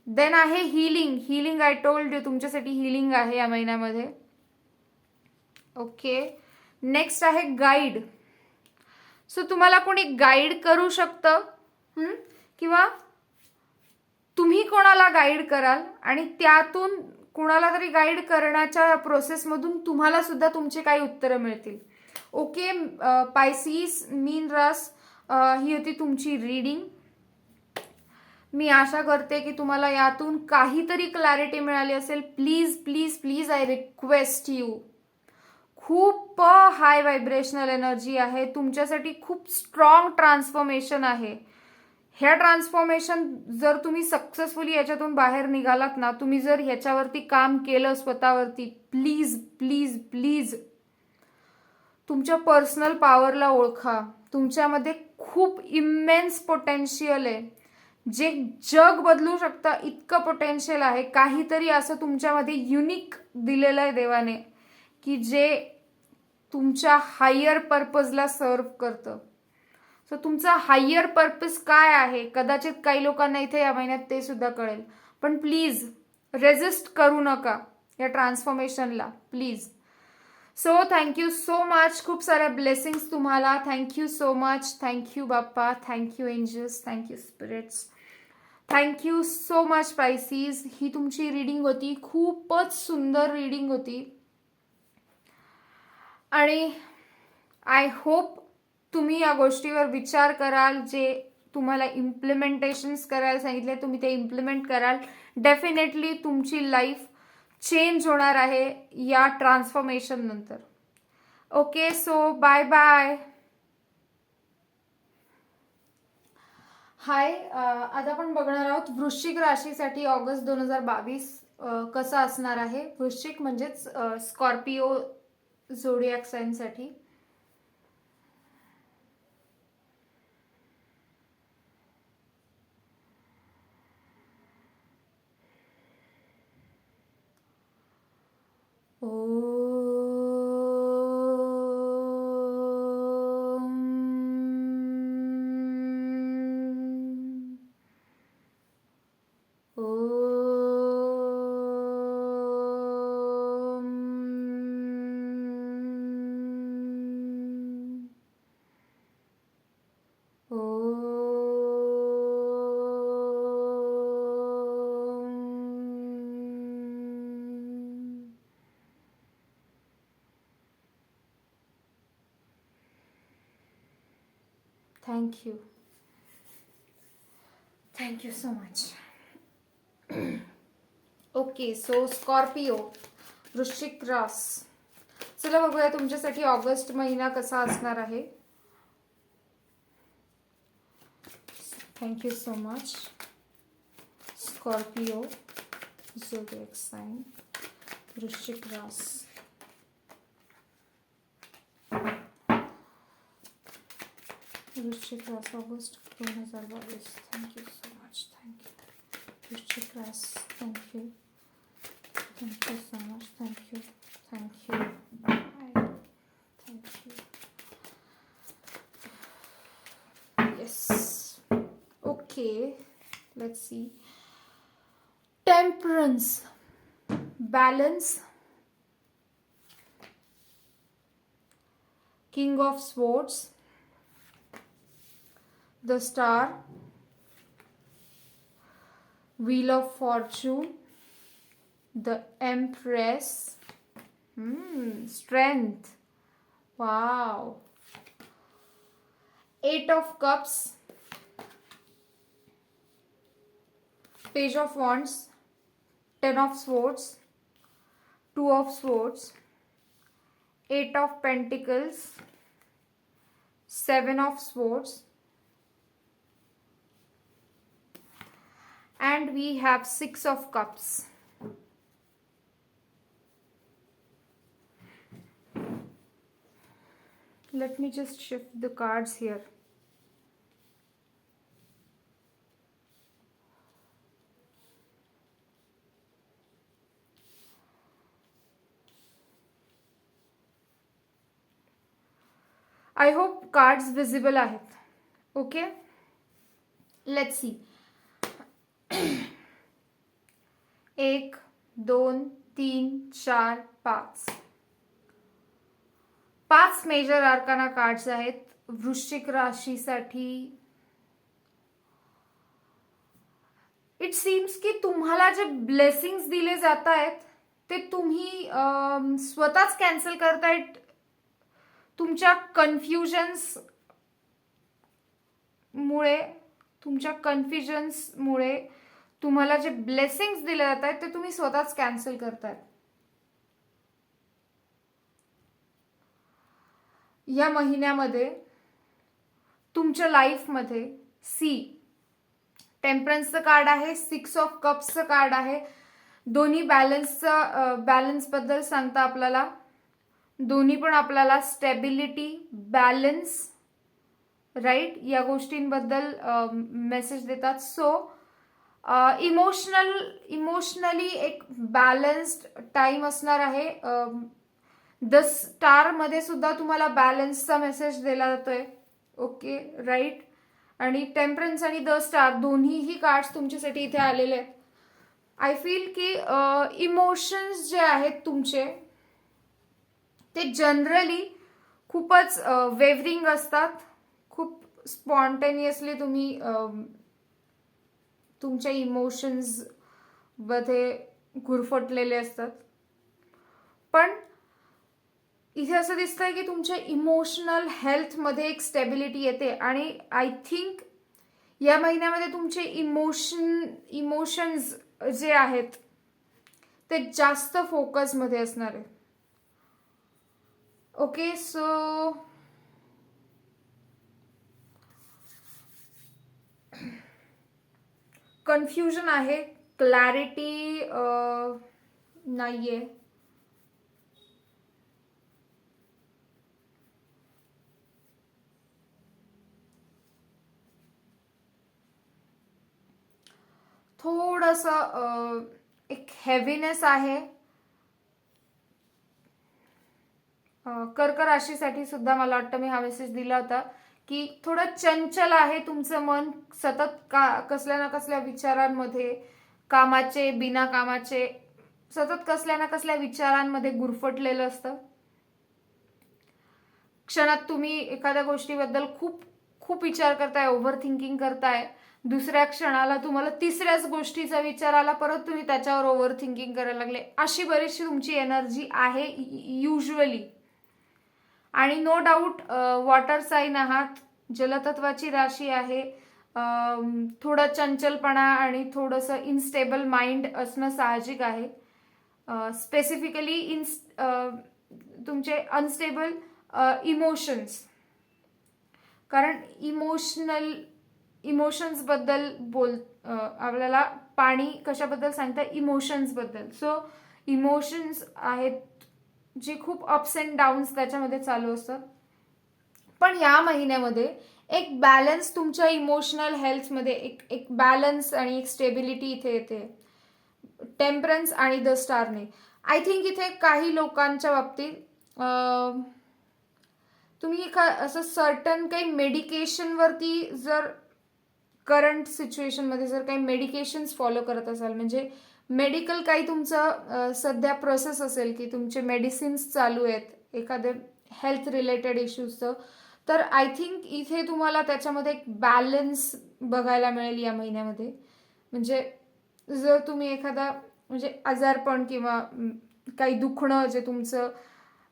देन आहे healing. Healing I told you, तुमच्यासाठी हीलिंग आहे या महिन्यामध्ये. ओके, नेक्स्ट आहे गाईड. सो तुम्हाला कोणी गाईड करू शकतं किंवा तुम्ही कोणाला गाईड कराल आणि त्यातून कोणाला तरी गाईड करण्याच्या प्रोसेसमधून तुम्हाला सुद्धा तुमचे काही उत्तरं मिळतील. ओके पायसीस, मीन रास, ही होती तुमची रीडिंग. मी आशा करते की तुम्हाला यातून काहीतरी क्लॅरिटी मिळाली असेल. Please please please I request you. खूप हाय व्हायब्रेशनल एनर्जी आहे तुमच्यासाठी. खूप स्ट्रॉंग ट्रान्सफॉर्मेशन आहे. ह्या ट्रान्सफॉर्मेशन जर तुम्ही सक्सेसफुली याच्यातून बाहेर निघालात ना, तुम्ही जर ह्याच्यावरती काम केलं स्वतःवरती, प्लीज प्लीज प्लीज तुमच्या पर्सनल पॉवरला ओळखा. तुमच्यामध्ये खूप इमेन्स पोटेन्शियल आहे. जे जग बदलू शकतं इतकं पोटेन्शियल आहे. काहीतरी असं तुमच्यामध्ये युनिक दिलेलं आहे देवाने की जे तुमच्या हायर पर्पजला सर्व करतं. सो तुमचा हायर पर्पज काय आहे कदाचित काही लोकांना इथे या महिन्यात ते सुद्धा कळेल. पण प्लीज रेजिस्ट करू नका या ट्रान्सफॉर्मेशनला please. So thank you so much. खूप साऱ्या ब्लेसिंग्स तुम्हाला. Thank you so much. Thank you Bappa. Thank you angels. Thank you spirits. Thank you so much Pisces. ही तुमची रीडिंग होती. खूपच सुंदर रीडिंग होती आणि आय होप तुम्ही या गोष्टीवर विचार कराल. जे तुम्हाला इम्प्लिमेंटेशन्स करायला सांगितले तुम्ही ते इम्प्लिमेंट कराल. डेफिनेटली तुमची लाईफ चेंज होणार आहे या ट्रान्सफॉर्मेशन नंतर. Okay, so bye bye. Hi, आज आपण बघणार आहोत वृश्चिक राशीसाठी ऑगस्ट 2022 कसं असणार आहे. वृश्चिक म्हणजेच स्कॉर्पिओ झोडियाक साईनसाठी. Thank you. Thank you so much. Okay, so Scorpio, वृश्चिक रास. चला बघूया तुमच्यासाठी ऑगस्ट महिना कसा असणार आहे. Thank you so much. Scorpio zodiac sign, वृश्चिक रास. वृश्चिक रास August 2022. Thank you so much. Thank you. वृश्चिक रास, thank you. Thank you so much. Thank you. Thank you. Thank you. Yes. Okay. Let's see. Temperance. Balance. King of Swords. The Star. Wheel of Fortune. The Empress. Strength. Wow. Eight of Cups. Page of Wands. Ten of Swords. Two of Swords. Eight of Pentacles. Seven of Swords. And we have Six of Cups. Let me just shift the cards here. I hope cards visible आहेत. Okay? Let's see. 1, 2, 3, 4, 5. 5 major आर्काना cards आहेत वृश्चिक राशीसाठी. It seems की तुम्हाला जे blessings दिले जात आहेत ते तुम्ही स्वतःच कॅन्सल करतायत. तुमच्या कन्फ्युजन्समुळे तुम्हाला जे ब्लेसिंग्स दिले जात आहेत ते तुम्ही स्वतःच कॅन्सल करतायत. या महिन्यामध्ये तुमच्या लाईफमध्ये टेम्परन्सचं कार्ड आहे, 6 ऑफ कप्सचं कार्ड आहे. दोन्ही बॅलन्स बद्दल सांगता आपल्याला. दोन्ही पण आपल्याला स्टेबिलिटी, बॅलन्स, राईट, या गोष्टींबद्दल मेसेज देतात. सो इमोशनली एक बॅलन्स्ड टाइम असणार आहे. द स्टार मध्ये सुद्धा तुम्हाला बॅलन्सचा मेसेज दिला जातोय. Okay, right. आणि टेम्परन्स आणि द स्टार दोन्हीही कार्ड्स तुमच्यासाठी इथे आलेले आहेत. आय फील की इमोशन्स जे आहेत तुमचे ते जनरली खूपच वेव्हरिंग असतात. खूप स्पॉन्टेनियसली तुम्ही तुमच्या इमोशन्स मध्ये गुरफटलेले असतात. पण इथे असं दिसतंय की तुमच्या इमोशनल हेल्थमध्ये एक स्टेबिलिटी येते. आणि आय थिंक या महिन्यामध्ये तुमचे इमोशन्स जे आहेत ते जास्त फोकसमध्ये असणार आहे. ओके, सो कन्फ्युजन आहे, क्लॅरिटी नाहीये. थोडंसं एक हेवीनेस आहे. कर्क राशीसाठी सुद्धा मला वाटतं मी हा मेसेज दिला होता की थोडं चंचल आहे तुमचं मन, सतत कसल्या ना कसल्या विचारांमध्ये, कामाचे बिना कामाचे, सतत कसल्या ना कसल्या विचारांमध्ये गुरफटलेलं असतं. क्षणात तुम्ही एखाद्या गोष्टीबद्दल खूप खूप विचार करताय, ओव्हर थिंकिंग करताय, दुसऱ्या क्षणाला तुम्हाला तिसऱ्याच गोष्टीचा विचार आला, परत तुम्ही त्याच्यावर ओव्हर थिंकिंग करायला लागले. अशी बरीचशी तुमची एनर्जी आहे युजली. आणि नो डाऊट वॉटर साईन आहात, जलतत्वाची राशी आहे. थोडं चंचलपणा आणि थोडंसं इनस्टेबल माइंड असणं साहजिक आहे. स्पेसिफिकली तुमचे अनस्टेबल इमोशन्स, कारण इमोशन्स बद्दल आपल्याला पाणी कशाबद्दल सांगतं, इमोशन्स बद्दल. सो इमोशन्स आहेत जी खूप अप्स अँड डाऊन्स त्याच्यामध्ये चालू असतात. पण या महिन्यामध्ये एक बॅलन्स तुमच्या इमोशनल हेल्थमध्ये, एक बॅलन्स आणि एक स्टेबिलिटी इथे येते टेम्परन्स आणि द स्टारने. आय थिंक इथे काही लोकांच्या बाबतीत तुम्ही असं सर्टन काही मेडिकेशनवरती जर करंट सिच्युएशनमध्ये जर काही मेडिकेशन्स फॉलो करत असाल, म्हणजे मेडिकल काही तुमचं सध्या प्रोसेस असेल की तुमचे मेडिसिन्स चालू आहेत एखादे हेल्थ रिलेटेड इश्यूजचं, तर आय थिंक इथे तुम्हाला त्याच्यामध्ये एक बॅलन्स बघायला मिळेल या महिन्यामध्ये. म्हणजे जर तुम्ही एखादा म्हणजे आजारपण किंवा काही दुखणं जे तुमचं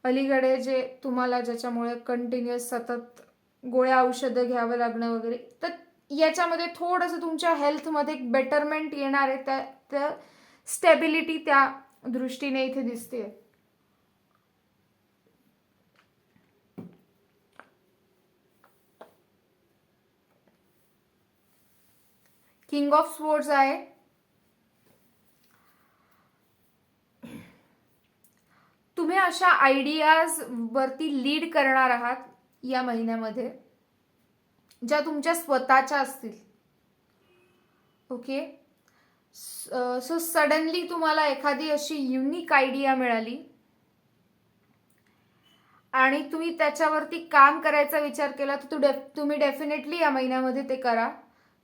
अलीकडे जे तुम्हाला ज्याच्यामुळे कंटिन्युअस सतत गोळ्या औषधं घ्यावं लागणं वगैरे, तर याच्यामध्ये थोडंसं तुमच्या हेल्थमध्ये एक बेटरमेंट येणार आहे. त्या स्टेबिलिटी त्या दृष्टीने इथे दिसते. किंग ऑफ स्वॉर्ड्स आहे. तुम्ही अशा आयडियाज वरती लीड करणार आहात या महिन्यामध्ये ज्या तुमच्या स्वतःच्या असतील. ओके, सो सडनली तुम्हाला एखादी अशी युनिक आयडिया मिळाली आणि तुम्ही त्याच्यावरती काम करायचा विचार केला, तर तुम्ही डेफिनेटली या महिन्यामध्ये ते करा.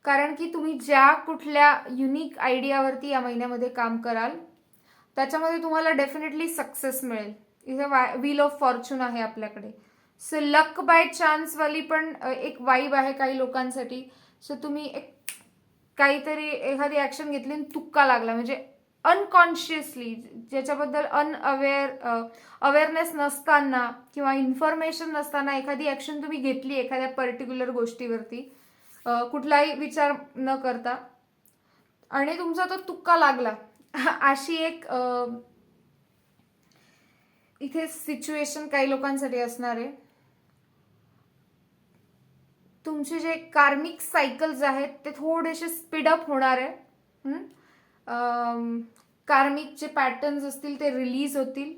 कारण की तुम्ही ज्या कुठल्या युनिक आयडियावरती या महिन्यामध्ये काम कराल त्याच्यामध्ये तुम्हाला डेफिनेटली सक्सेस मिळेल. इथे व्हील ऑफ फॉर्च्यून आहे आपल्याकडे. सो लक बाय चान्स वाली पण एक वाईब आहे काही लोकांसाठी. सो तुम्ही एक काहीतरी एखादी ऍक्शन घेतली आणि तुक्का लागला, म्हणजे अनकॉन्शियसली ज्याच्याबद्दल अवेअरनेस नसताना किंवा इन्फॉर्मेशन नसताना एखादी ऍक्शन तुम्ही घेतली एखाद्या पर्टिक्युलर गोष्टीवरती कुठलाही विचार न करता, आणि तुमचा तो तुक्का लागला, अशी एक इथे सिच्युएशन काही लोकांसाठी असणार आहे. तुमचे जे कार्मिक सायकल्स आहेत ते थोडेसे स्पीडअप होणार आहे. कार्मिक जे पॅटर्न्स असतील ते रिलीज होतील.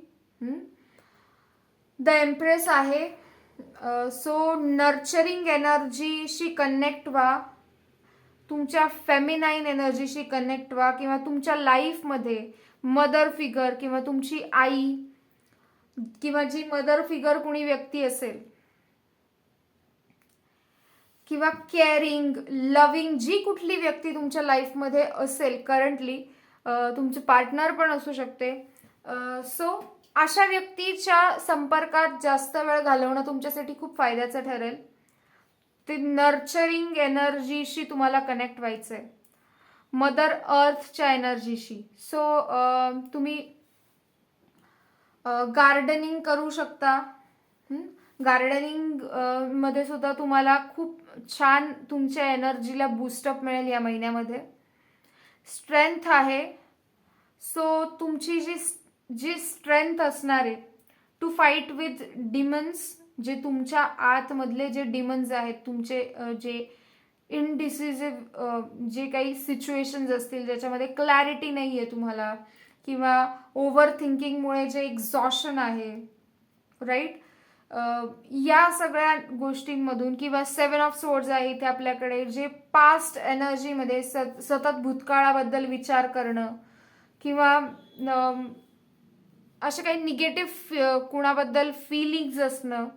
द एम्प्रेस आहे. सो नर्चरिंग एनर्जीशी कनेक्ट व्हा, तुमच्या फेमिनाईन एनर्जीशी कनेक्ट व्हा, किंवा तुमच्या लाईफमध्ये मदर फिगर किंवा तुमची आई किंवा जी मदर फिगर कुणी व्यक्ती असेल किंवा केअरिंग लविंग जी कुठली व्यक्ती तुमच्या लाईफमध्ये असेल करंटली, तुमचे पार्टनर पण असू शकते. सो अशा व्यक्तीच्या संपर्कात जास्त वेळ घालवणं तुमच्यासाठी खूप फायद्याचं ठरेल. ते नर्चरिंग एनर्जीशी तुम्हाला कनेक्ट व्हायचं आहे, मदर अर्थच्या एनर्जीशी. सो तुम्ही गार्डनिंग करू शकता. गार्डनिंग मध्ये सुद्धा तुम्हाला खूप छान तुमच्या एनर्जीला बूस्टअप मिळेल या महिन्यामध्ये. स्ट्रेंथ आहे. सो तुमची जी स्ट्रेंथ असणार आहे टू फाईट विथ डिमन्स, जे तुमच्या आतमधले जे डिमन्स आहेत, तुमचे जे इनडिसिजिव्ह जे काही सिच्युएशन्स असतील ज्याच्यामध्ये क्लॅरिटी नाही आहे तुम्हाला, किंवा ओव्हर थिंकिंगमुळे जे एक्झॉशन आहे, राईट, या सगळ्या गोष्टींमधून, किंवा 7 ऑफ सोर्ड्स आहे इथे आपल्याकडे, जे पास्ट एनर्जीमध्ये सतत भूतकाळाबद्दल विचार करणं, किंवा असे काही निगेटिव्ह कुणाबद्दल फिलिंग्स असणं,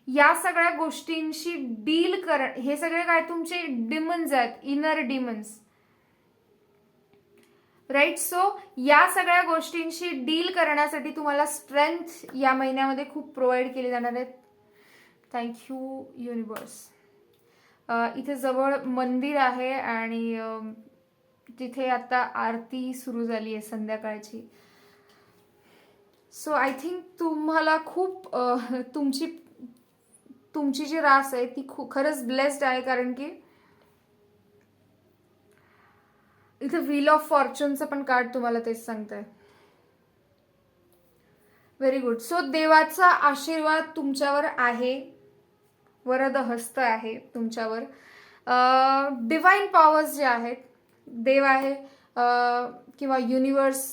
या सगळ्या गोष्टींशी डील हे सगळे काय तुमचे डिमन्स आहेत, इनर डिमन्स, राईट. सो या सगळ्या गोष्टींशी डील करण्यासाठी तुम्हाला स्ट्रेंथ या महिन्यामध्ये खूप प्रोव्हाइड केली जाणार आहेत. Thank you universe. इथे जवळ मंदिर आहे आणि तिथे आता आरती सुरू झाली आहे संध्याकाळची. सो आय थिंक तुम्हाला खूप तुमची जी रास आहे ती खरंच ब्लेस्ड आहे, कारण की इथे व्हील ऑफ फॉर्च्यूनचं पण कार्ड तुम्हाला तेच सांगतंय. Very good. सो देवाचा आशीर्वाद तुमच्यावर आहे, वरद हस्त आहे तुमच्यावर. डिवाइन पॉवर्स जे आहेत, देव आहे किंवा युनिवर्स,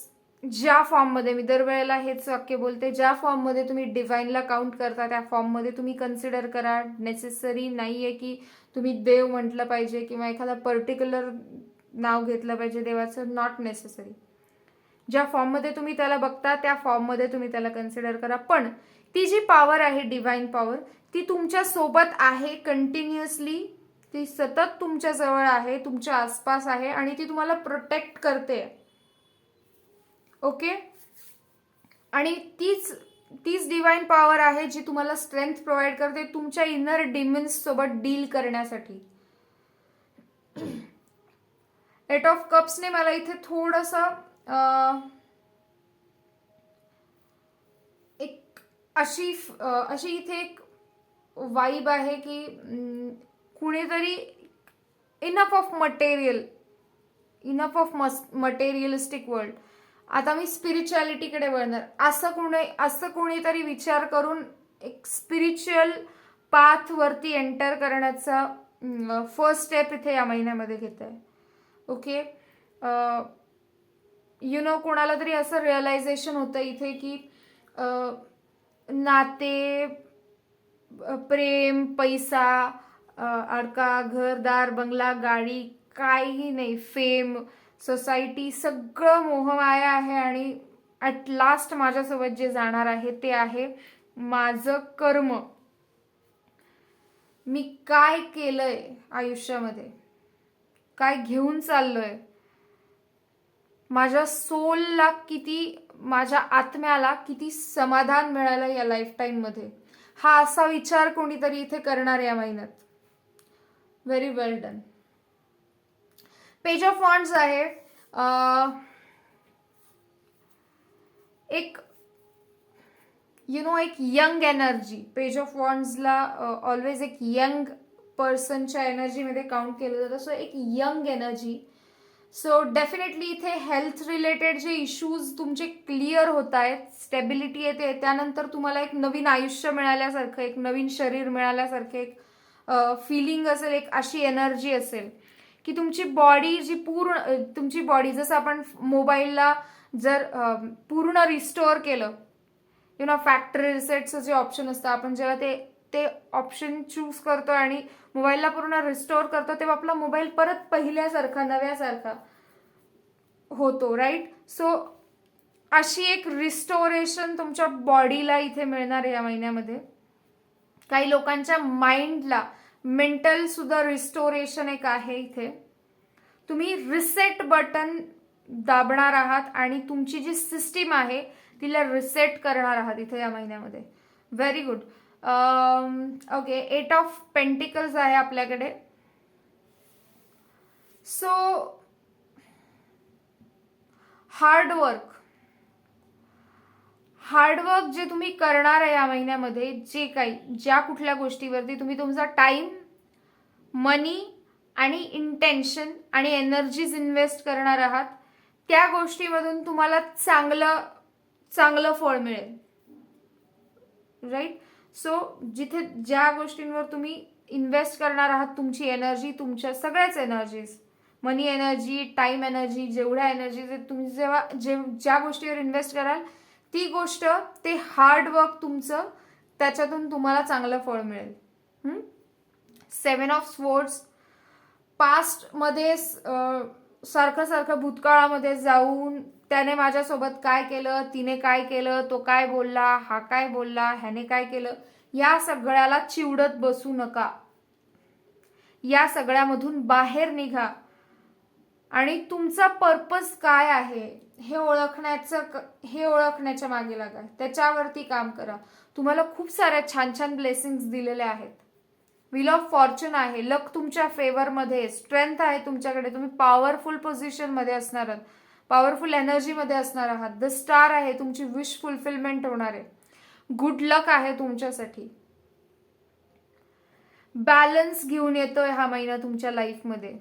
ज्या फॉर्ममध्ये, मी दरवेळेला हेच वाक्य बोलते, ज्या फॉर्ममध्ये तुम्ही डिवाइनला काउंट करता त्या फॉर्ममध्ये तुम्ही कन्सिडर करा. नेसेसरी नाही आहे की तुम्ही देव म्हटलं पाहिजे किंवा एखादा पर्टिक्युलर नाव घेतलं पाहिजे देवाचं, नॉट नेसेसरी. ज्या फॉर्ममध्ये तुम्ही त्याला बघता त्या फॉर्ममध्ये तुम्ही त्याला कन्सिडर करा. पण ती जी पॉवर आहे, डिवाइन पॉवर, ती तुमच्या सोबत आहे कंटिन्युअसली, ती सतत तुमच्या जवळ आहे, तुमच्या आसपास आहे आणि ती तुम्हाला प्रोटेक्ट करते. ओके. आणि तीच डिवाइन पॉवर आहे जी तुम्हाला स्ट्रेंथ प्रोव्हाइड करते तुमच्या इनर डिमन्स सोबत डील करण्यासाठी. 8 ऑफ कप्सने मला इथे थोडंसं एक अशी इथे एक वाइब आहे की कुणीतरी इनफ ऑफ मटेरियलिस्टिक वर्ल्ड, आता मी स्पिरिच्युअलिटीकडे वळणार, असं कोणीतरी विचार करून एक स्पिरिच्युअल पाथवरती एंटर करण्याचा फर्स्ट स्टेप इथे या महिन्यामध्ये घेत आहे. ओके. कोणाला तरी असं रिअलायझेशन होतं इथे की नाते, प्रेम, पैसा, अडका, घरदार, बंगला, गाडी, काही नाही, फेम, सोसायटी, सगळं मोहमाया आहे आणि ॲट लास्ट माझ्यासोबत जे जाणार आहे ते आहे माझं कर्म. मी काय केलंय आयुष्यामध्ये, काय घेऊन चाललोय, माझ्या सोलला किती, माझ्या आत्म्याला किती समाधान मिळालं या लाईफ टाईममध्ये, हा असा विचार कोणीतरी इथे करणार या महिन्यात. Very well done. Page of wands आहे. एक एक यंग एनर्जी, पेज ऑफ वॉन्ड्सला ऑलवेज एक यंग पर्सनच्या एनर्जीमध्ये काउंट केलं जातं. सो एक यंग एनर्जी. सो डेफिनेटली इथे हेल्थ रिलेटेड जे इश्यूज तुमचे क्लिअर होत आहेत, स्टेबिलिटी येते, त्यानंतर तुम्हाला एक नवीन आयुष्य मिळाल्यासारखं, एक नवीन शरीर मिळाल्यासारखं एक फिलिंग असेल, एक अशी एनर्जी असेल की तुमची बॉडी तुमची बॉडी, जसं आपण मोबाईलला जर पूर्ण रिस्टोअर केलं, फॅक्टरी रिसेटचं जे ऑप्शन असतं, आपण जेव्हा ते ऑप्शन चूज करतो आणि मोबाईलला पूर्ण रिस्टोअर करतो तेव्हा आपला मोबाईल परत पहिल्यासारखा, नव्यासारखा होतो, राईट. सो अशी एक रिस्टोरेशन तुमच्या बॉडीला इथे मिळणार आहे या महिन्यामध्ये. काही लोकांच्या माइंडला, मेंटल सुद्धा रिस्टोरेशन एक आहे इथे. तुम्ही रिसेट बटन दाबणार आहात आणि तुमची जी सिस्टीम आहे तिला रिसेट करणार आहात इथे या महिन्यामध्ये. Very good. Okay. 8 of pentacles आहे आपल्याकडे. सो हार्डवर्क जे तुम्ही करणार आहे या महिन्यामध्ये, ज्या कुठल्या गोष्टीवरती तुम्ही तुमचा टाइम, मनी आणि इंटेन्शन आणि एनर्जीज इन्व्हेस्ट करणार आहात, त्या गोष्टीमधून तुम्हाला चांगलं फळ मिळेल, राईट. सो जिथे ज्या गोष्टींवर तुम्ही इन्व्हेस्ट करणार आहात तुमची एनर्जी, तुमच्या सगळ्याच एनर्जीज, मनी एनर्जी, टाइम एनर्जी, जेवढ्या एनर्जी तुम्ही जेव्हा ज्या गोष्टीवर इन्व्हेस्ट कराल ती गोष्ट, ते हार्डवर्क तुमचं, त्याच्यातून तुम्हाला चांगलं फळ मिळेल. 7 ऑफ स्वॉर्ड्स, पास्टमध्ये सारखं भूतकाळामध्ये जाऊन त्याने माझ्यासोबत काय केलं, तिने काय केलं, तो काय बोलला, हा काय बोलला, ह्याने काय केलं, या सगळ्याला चिवडत बसू नका. या सगळ्यामधून बाहेर निघा आणि तुमचा पर्पज काय आहे हे ओळखण्याच्या मागे लागा, त्याच्यावरती काम करा. तुम्हाला खूप साऱ्या छान छान ब्लेसिंग्स दिलेले आहेत. व्हील ऑफ फॉर्च्यून आहे, लक तुमच्या फेवरमध्ये, स्ट्रेंथ आहे तुमच्याकडे, तुम्ही पॉवरफुल पोझिशनमध्ये असणार आहात, पॉवरफुल एनर्जीमध्ये असणार आहात. द स्टार आहे, तुमची विश फुलफिलमेंट होणार आहे. गुड लक आहे तुमच्यासाठी. बॅलन्स घेऊन येतोय हा महिना तुमच्या लाईफमध्ये.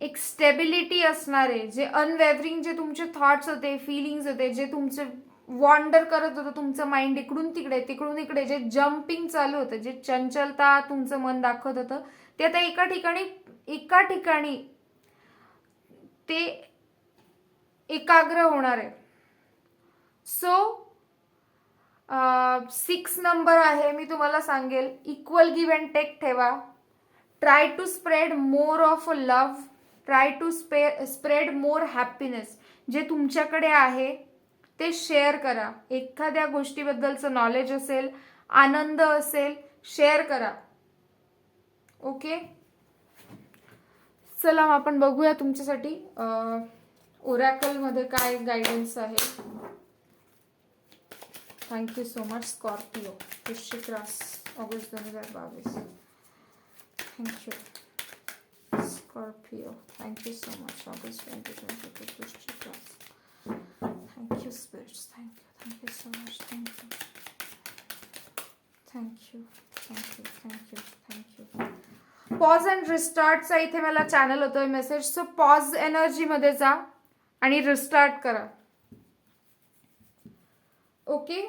एक स्टेबिलिटी असणार आहे. जे अनवेवरिंग जे तुमचे थॉट्स होते, फिलिंग्स होते, जे तुमचे वॉन्डर करत होतं तुमचं माइंड इकडून तिकडे तिकडून इकडे, जे जम्पिंग चालू होतं, जे चंचलता तुमचं मन दाखवत होतं, ते आता एका ठिकाणी ते एकाग्र होणार आहे. सो 6 नंबर आहे, मी तुम्हाला सांगेल इक्वल गिव्ह अँड टेक ठेवा. Try to spread more of love, try to spread more happiness. जे तुमच्याकडे आहे ते शेअर करा. एखाद्या गोष्टीबद्दलचं नॉलेज असेल, आनंद असेल, शेअर करा. ओके, चला आपण बघूया तुमच्यासाठी ओरॅकल मध्ये काय गायडन्स आहे. थँक्यू सो मच स्कॉर्पिओ, वृश्चिक रास, August 2022. Thank you Scorpio, thank you so much, August 2022, वृश्चिक रास. Thank you spirits, thank you so much, thank you. Pause and रिस्टार्टचा इथे मला चॅनल होतोय मेसेज. सो पॉज एनर्जी मध्ये जा आणि रिस्टार्ट करा. Okay,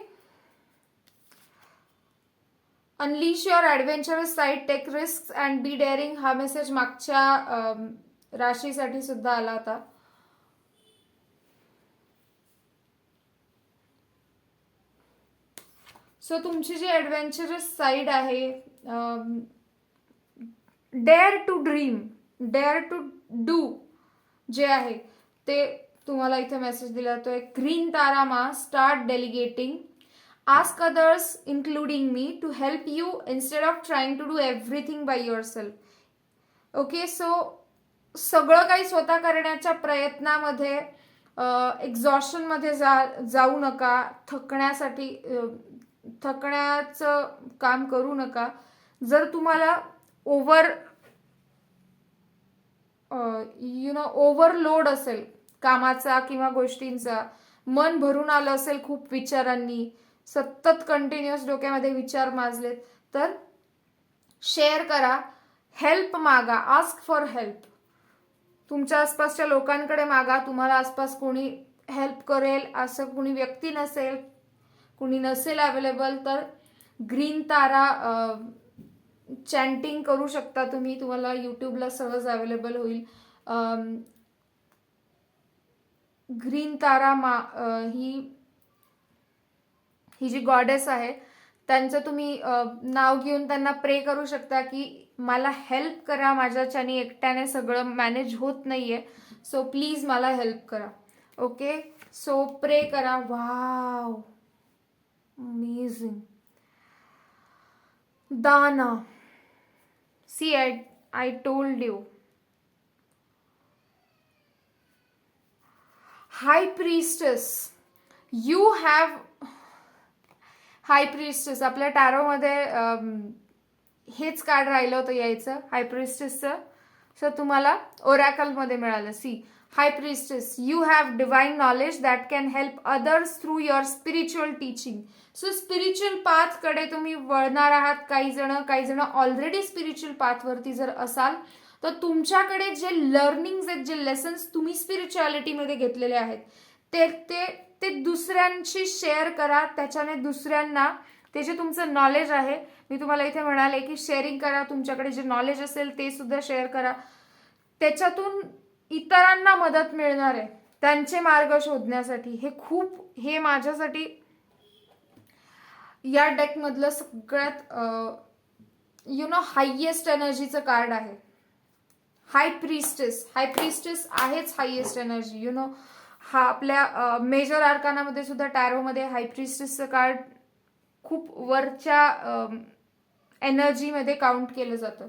unleash your adventurous side, take risk and be daring. हा मेसेज मागच्या राशीसाठी सुद्धा आला होता. सो तुमची जी ॲडव्हेंचरस साइड आहे, dare to dream, dare to do जे आहे ते तुम्हाला इथे मेसेज दिला जातोय. Green Tara Ma, start delegating, ask others including me to help you instead of trying to do everything by yourself. Okay, so सगळं काही स्वतः करण्याच्या प्रयत्नामध्ये एक्झॉशनमध्ये जाऊ नका. थकण्याचं काम करू नका. जर तुम्हाला ओव्हरलोड असेल कामाचा किंवा गोष्टींचा, मन भरून आलं असेल खूप विचारांनी, सतत कंटिन्युअस डोक्यामध्ये विचार माजलेत, तर शेअर करा, हेल्प मागा, आस्क फॉर हेल्प. तुमच्या आसपासच्या लोकांकडे मागा. तुम्हाला आसपास कोणी हेल्प करेल असं कोणी व्यक्ती नसेल, कुणी नसेल अवेलेबल, तर ग्रीन तारा चॅन्टिंग करू शकता तुम्ही. तुम्हाला यूट्यूबला सहज अवेलेबल होईल. ग्रीन तारा ही जी गॉडेस आहे त्यांचं तुम्ही नाव घेऊन त्यांना प्रे करू शकता की मला हेल्प करा, माझ्याच्याने एकट्याने सगळं मॅनेज होत नाहीये, सो प्लीज मला हेल्प करा. ओके, सो प्रे करा. Wow, amazing. दाना, C I told you. High Priestess, you have High Priestess. आपल्या टॅरोमध्ये हेच कार्ड राहिलं होतं यायचं, हाय प्रिस्टेसचं. सो तुम्हाला ओरॅकलमध्ये मिळालं. See, high priestess, you have divine knowledge that can help others through your spiritual teaching. So spiritual पाथकडे तुम्ही वळणार आहात. काही जण ऑलरेडी स्पिरिच्युअल पाथवरती जर असाल तर तुमच्याकडे जे लर्निंग्स आहेत, जे लेसन्स तुम्ही स्पिरिच्युअलिटीमध्ये घेतलेले आहेत ते दुसऱ्यांशी शेअर करा. त्याच्याने दुसऱ्यांना ते जे तुमचं नॉलेज आहे, मी तुम्हाला इथे म्हणाले की शेअरिंग करा, तुमच्याकडे जे नॉलेज असेल ते सुद्धा शेअर करा. त्याच्यातून इतरांना मदत मिळणार आहे त्यांचे मार्ग शोधण्यासाठी. हे माझ्यासाठी या डेकमधलं सगळ्यात हायेस्ट एनर्जीचं कार्ड आहे. हाय प्रिस्टेस आहेच हायेस्ट एनर्जी. हा आपल्या मेजर आर्कानामध्ये सुद्धा टॅरोमध्ये हाय प्रिस्टेसचं कार्ड खूप वरच्या एनर्जीमध्ये काउंट केलं जातं.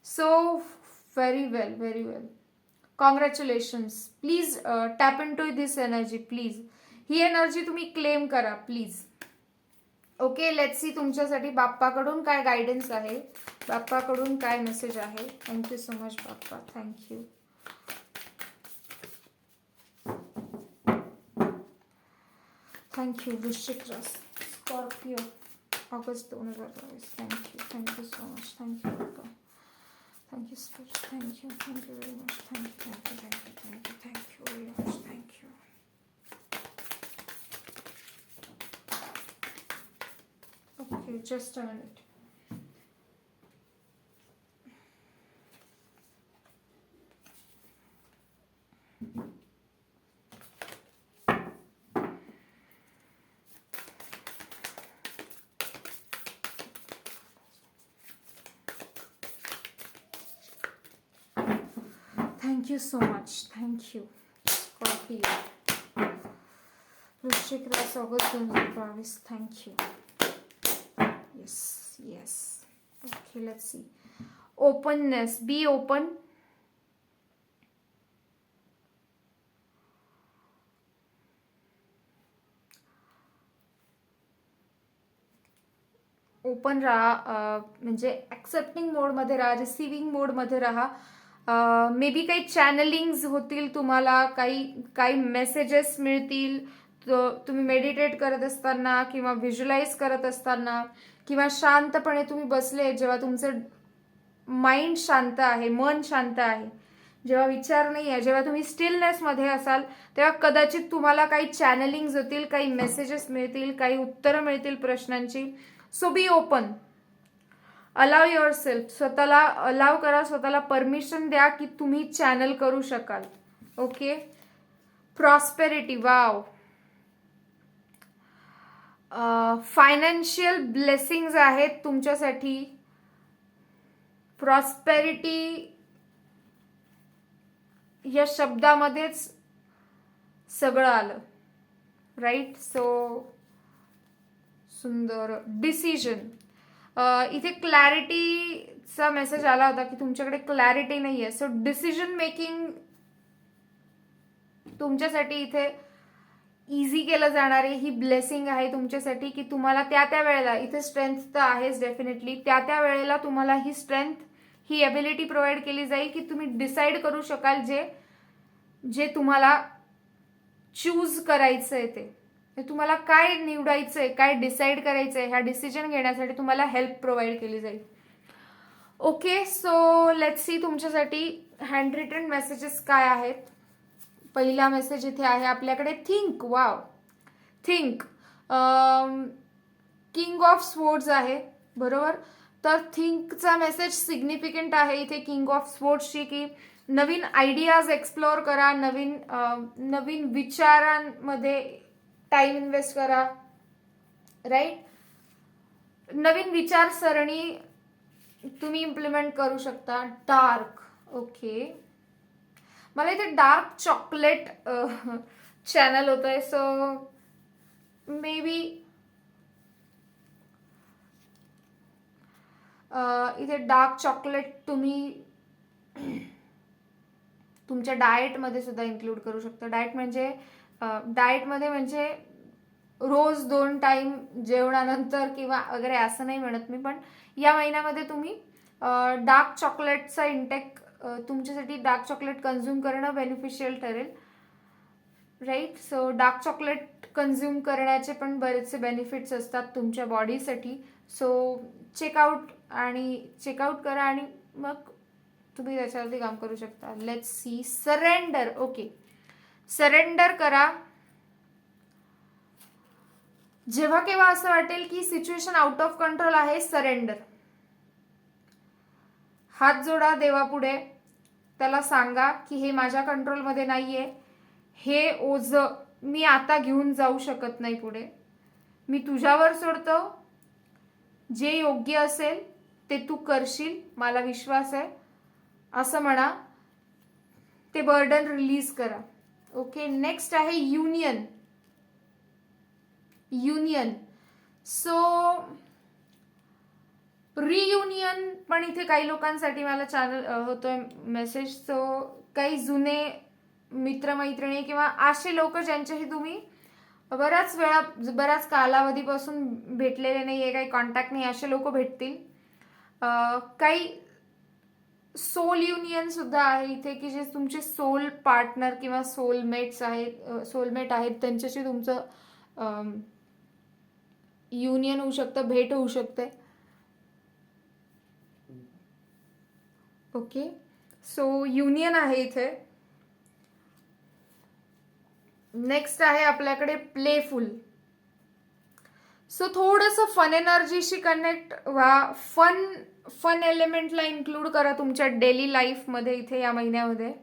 So very well. Congratulations. Please tap in to this energy. Please ही एनर्जी तुम्ही क्लेम करा प्लीज. ओके, लेट्स सी तुमच्यासाठी बाप्पाकडून काय गायडन्स आहे, बाप्पाकडून काय मेसेज आहे. Thank you so much Bappa, thank you. Thank you. वृश्चिक राशी, Scorpio, August 2022. Thank you so much. Thank you Bappa, thank you spirit, thank you very much. Thank you very much. Thank you. Okay, just a minute. Thank you so much. Thank you. Scorpio. वृश्चिक राशी, August 2022. Thank you. Yes. Okay, let's see. Openness. Be open. Open राहा, म्हणजे accepting मोडमध्ये राहा, receiving मोडमध्ये राहा. May be काही चॅनलिंग्स होतील, तुम्हाला काही मेसेजेस मिळतील. तुम्ही मेडिटेट करत असताना किंवा व्हिज्युअलाइज करत असताना किंवा शांतपणे तुम्ही बसले, जेव्हा तुमचं माइंड शांत आहे, मन शांत आहे, जेव्हा विचार नाही आहे, जेव्हा तुम्ही स्टिलनेसमध्ये असाल, तेव्हा कदाचित तुम्हाला काही चॅनलिंग्स होतील, काही मेसेजेस मिळतील, काही उत्तरं मिळतील प्रश्नांची. So be open. Allow your self. स्वतःला अलाव करा, स्वतःला परमिशन द्या की तुम्ही चॅनल करू शकाल. Okay. Prosperity. Wow. Financial blessings आहेत तुमच्यासाठी. प्रॉस्पेरिटी या शब्दामध्येच सगळं आलं. राईट. सो सुंदर. डिसिजन. इथे क्लॅरिटीचा मेसेज आला होता की तुमच्याकडे क्लॅरिटी नाही आहे. सो डिसिजन मेकिंग तुमच्यासाठी इथे इझी केलं जाणार आहे. ही ब्लेसिंग आहे तुमच्यासाठी की तुम्हाला त्या वेळेला, इथे स्ट्रेंथ तर आहेच डेफिनेटली, त्या वेळेला तुम्हाला ही स्ट्रेंथ, ही एबिलिटी प्रोव्हाइड केली जाईल की तुम्ही डिसाईड करू शकाल जे तुम्हाला चूज करायचंय ते तुम्हाला काय निवडायचंय, काय डिसाईड करायचंय, ह्या डिसिजन घेण्यासाठी तुम्हाला हेल्प प्रोव्हाइड केली जाईल. ओके. सो लेट्स सी तुमच्यासाठी हँड रिटन मेसेजेस काय आहेत. पहिला मेसेज इथे आहे आपल्याकडे. Think. Wow. Think. King of swords आहे, बरोबर. तर थिंकचा मेसेज सिग्निफिकंट आहे इथे किंग ऑफ स्वॉर्ड्सची, की नवीन आयडियाज एक्सप्लोअर करा, नवीन विचारांमध्ये टाइम इन्व्हेस्ट करा. राईट. नवीन विचारसरणी तुम्ही इम्प्लिमेंट करू शकता. डार्क. ओके. मला इथे डार्क चॉकलेट चॅनल होत आहे. सो मे बी इथे डार्क चॉकलेट तुम्ही तुमच्या डाएटमध्ये सुद्धा इन्क्लूड करू शकता. डाएटमध्ये म्हणजे रोज 2 टाइम जेवणानंतर किंवा वगैरे असं नाही म्हणत मी, पण या महिन्यामध्ये तुम्ही डार्क चॉकलेटचा इंटेक, तुमच्यासाठी डार्क चॉकलेट कन्झ्युम करणं बेनिफिशियल ठरेल. Right. So dark chocolate consume करण्याचे पण बरेचसे बेनिफिट्स असतात तुमच्या बॉडीसाठी. सो चेकआउट करा आणि मग तुम्ही त्याच्यावरती काम करू शकता. Let's see. Surrender. Okay. Surrender करा. जेव्हा केव्हा असं वाटेल की सिच्युएशन आउट ऑफ कंट्रोल आहे, सरेंडर. हात जोडा देवापुढे, त्याला सांगा की हे माझ्या कंट्रोलमध्ये नाहीये, हे ओझ मी आता घेऊन जाऊ शकत नाही पुढे, मी तुझ्यावर सोडतो, जे योग्य असेल ते तू करशील, मला विश्वास आहे, असं म्हणा. ते बर्डन रिलीज करा. ओके, नेक्स्ट आहे युनियन. युनियन, सो रियुनियन पण इथे काही लोकांसाठी मला चॅनल होतोय मेसेज. सो काही जुने मित्रमैत्रिणी किंवा असे लोक ज्यांच्याशी तुम्ही बऱ्याच कालावधीपासून भेटलेले नाहीये, काही कॉन्टॅक्ट नाही, असे लोक भेटतील. काही सोल युनियन सुद्धा आहे इथे की जे तुमचे सोल पार्टनर किंवा सोलमेट आहेत, त्यांच्याशी तुमचं युनियन होऊ शकतं, भेट होऊ शकते. ओके, सो युनियन आहे इथे. नेक्स्ट आहे आपल्याकडे प्लेफुल. सो थोडंसं फन एनर्जीशी कनेक्ट व्हा, फन एलिमेंटला इन्क्लूड करा तुमच्या डेली लाईफमध्ये इथे या महिन्यामध्ये.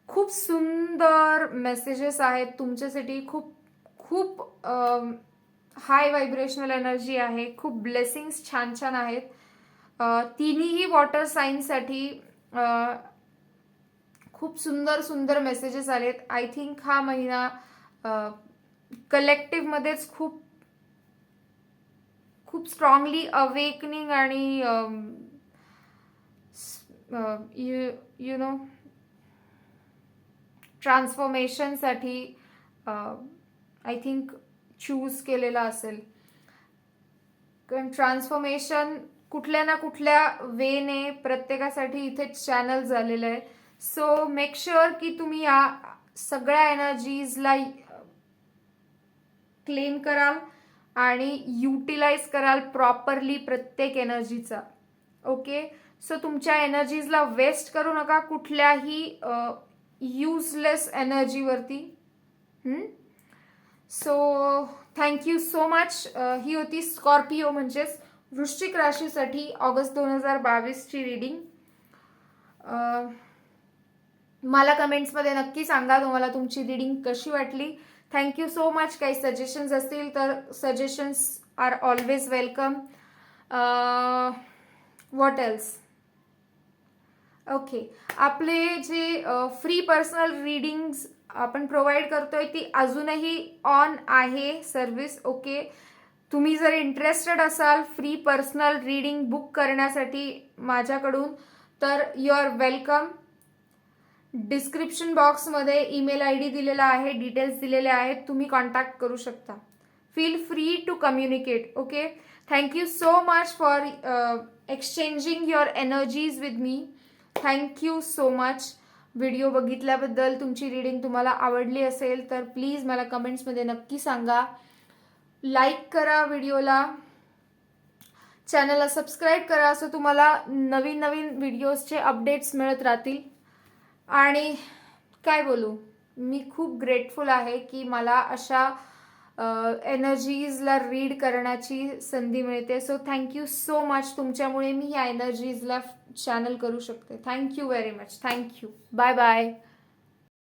खूप सुंदर मेसेजेस आहेत तुमच्यासाठी, खूप हाय व्हायब्रेशनल एनर्जी आहे, खूप ब्लेसिंग्स छान छान आहेत. तिन्ही वॉटर साईन्ससाठी खूप सुंदर मेसेजेस आलेत. आय थिंक हा महिना कलेक्टिव्हमध्येच खूप स्ट्रॉंगली अवेकनिंग आणि यु नो ट्रान्सफॉर्मेशनसाठी आय थिंक चूज केलेला असेल. कारण ट्रान्सफॉर्मेशन कुठल्या ना कुठल्या वेने प्रत्येकासाठी इथे चॅनल झालेलं आहे. सो मेक शुअर की तुम्ही या सगळ्या एनर्जीजला क्लेम कराल आणि युटिलाइज कराल प्रॉपरली प्रत्येक एनर्जीचा. ओके, सो तुमच्या एनर्जीजला वेस्ट करू नका कुठल्याही युजलेस एनर्जीवरती. So thank you so much. ही होती स्कॉर्पिओ म्हणजेच वृश्चिक राशीसाठी ऑगस्ट 2022ची रीडिंग. मला कमेंट्समध्ये नक्की सांगा तुम्हाला तुमची रीडिंग कशी वाटली. Thank you so much. काही सजेशन्स असतील तर suggestions are always welcome. What else. Okay, आपले जे फ्री पर्सनल रीडिंग्स आपण प्रोव्हाइड करतोय ती अजूनही ऑन आहे सर्व्हिस. ओके, तुम्ही जर इंटरेस्टेड असाल फ्री पर्सनल रीडिंग बुक करण्यासाठी माझ्याकडून तर यू आर वेलकम. डिस्क्रिप्शन बॉक्समध्ये ईमेल ID दिलेला आहे, डिटेल्स दिलेले आहेत, तुम्ही कॉन्टॅक्ट करू शकता. Feel free to communicate. Okay, thank you so much for exchanging your energies with me. Thank you so much. Video बघितल्याबद्दल. तुमची रीडिंग तुम्हाला आवडली असेल तर प्लीज मला कमेंट्समध्ये नक्की सांगा. लाईक करा व्हिडिओला, चॅनलला सबस्क्राईब करा असं तुम्हाला नवीन व्हिडिओजचे अपडेट्स मिळत राहतील. आणि काय बोलू, मी खूप ग्रेटफुल आहे की मला अशा एनर्जीजला रीड करण्याची संधी मिळते. So thank you so much. तुमच्यामुळे मी या एनर्जीजला चॅनल करू शकते. Thank you very much. Thank you. Bye bye.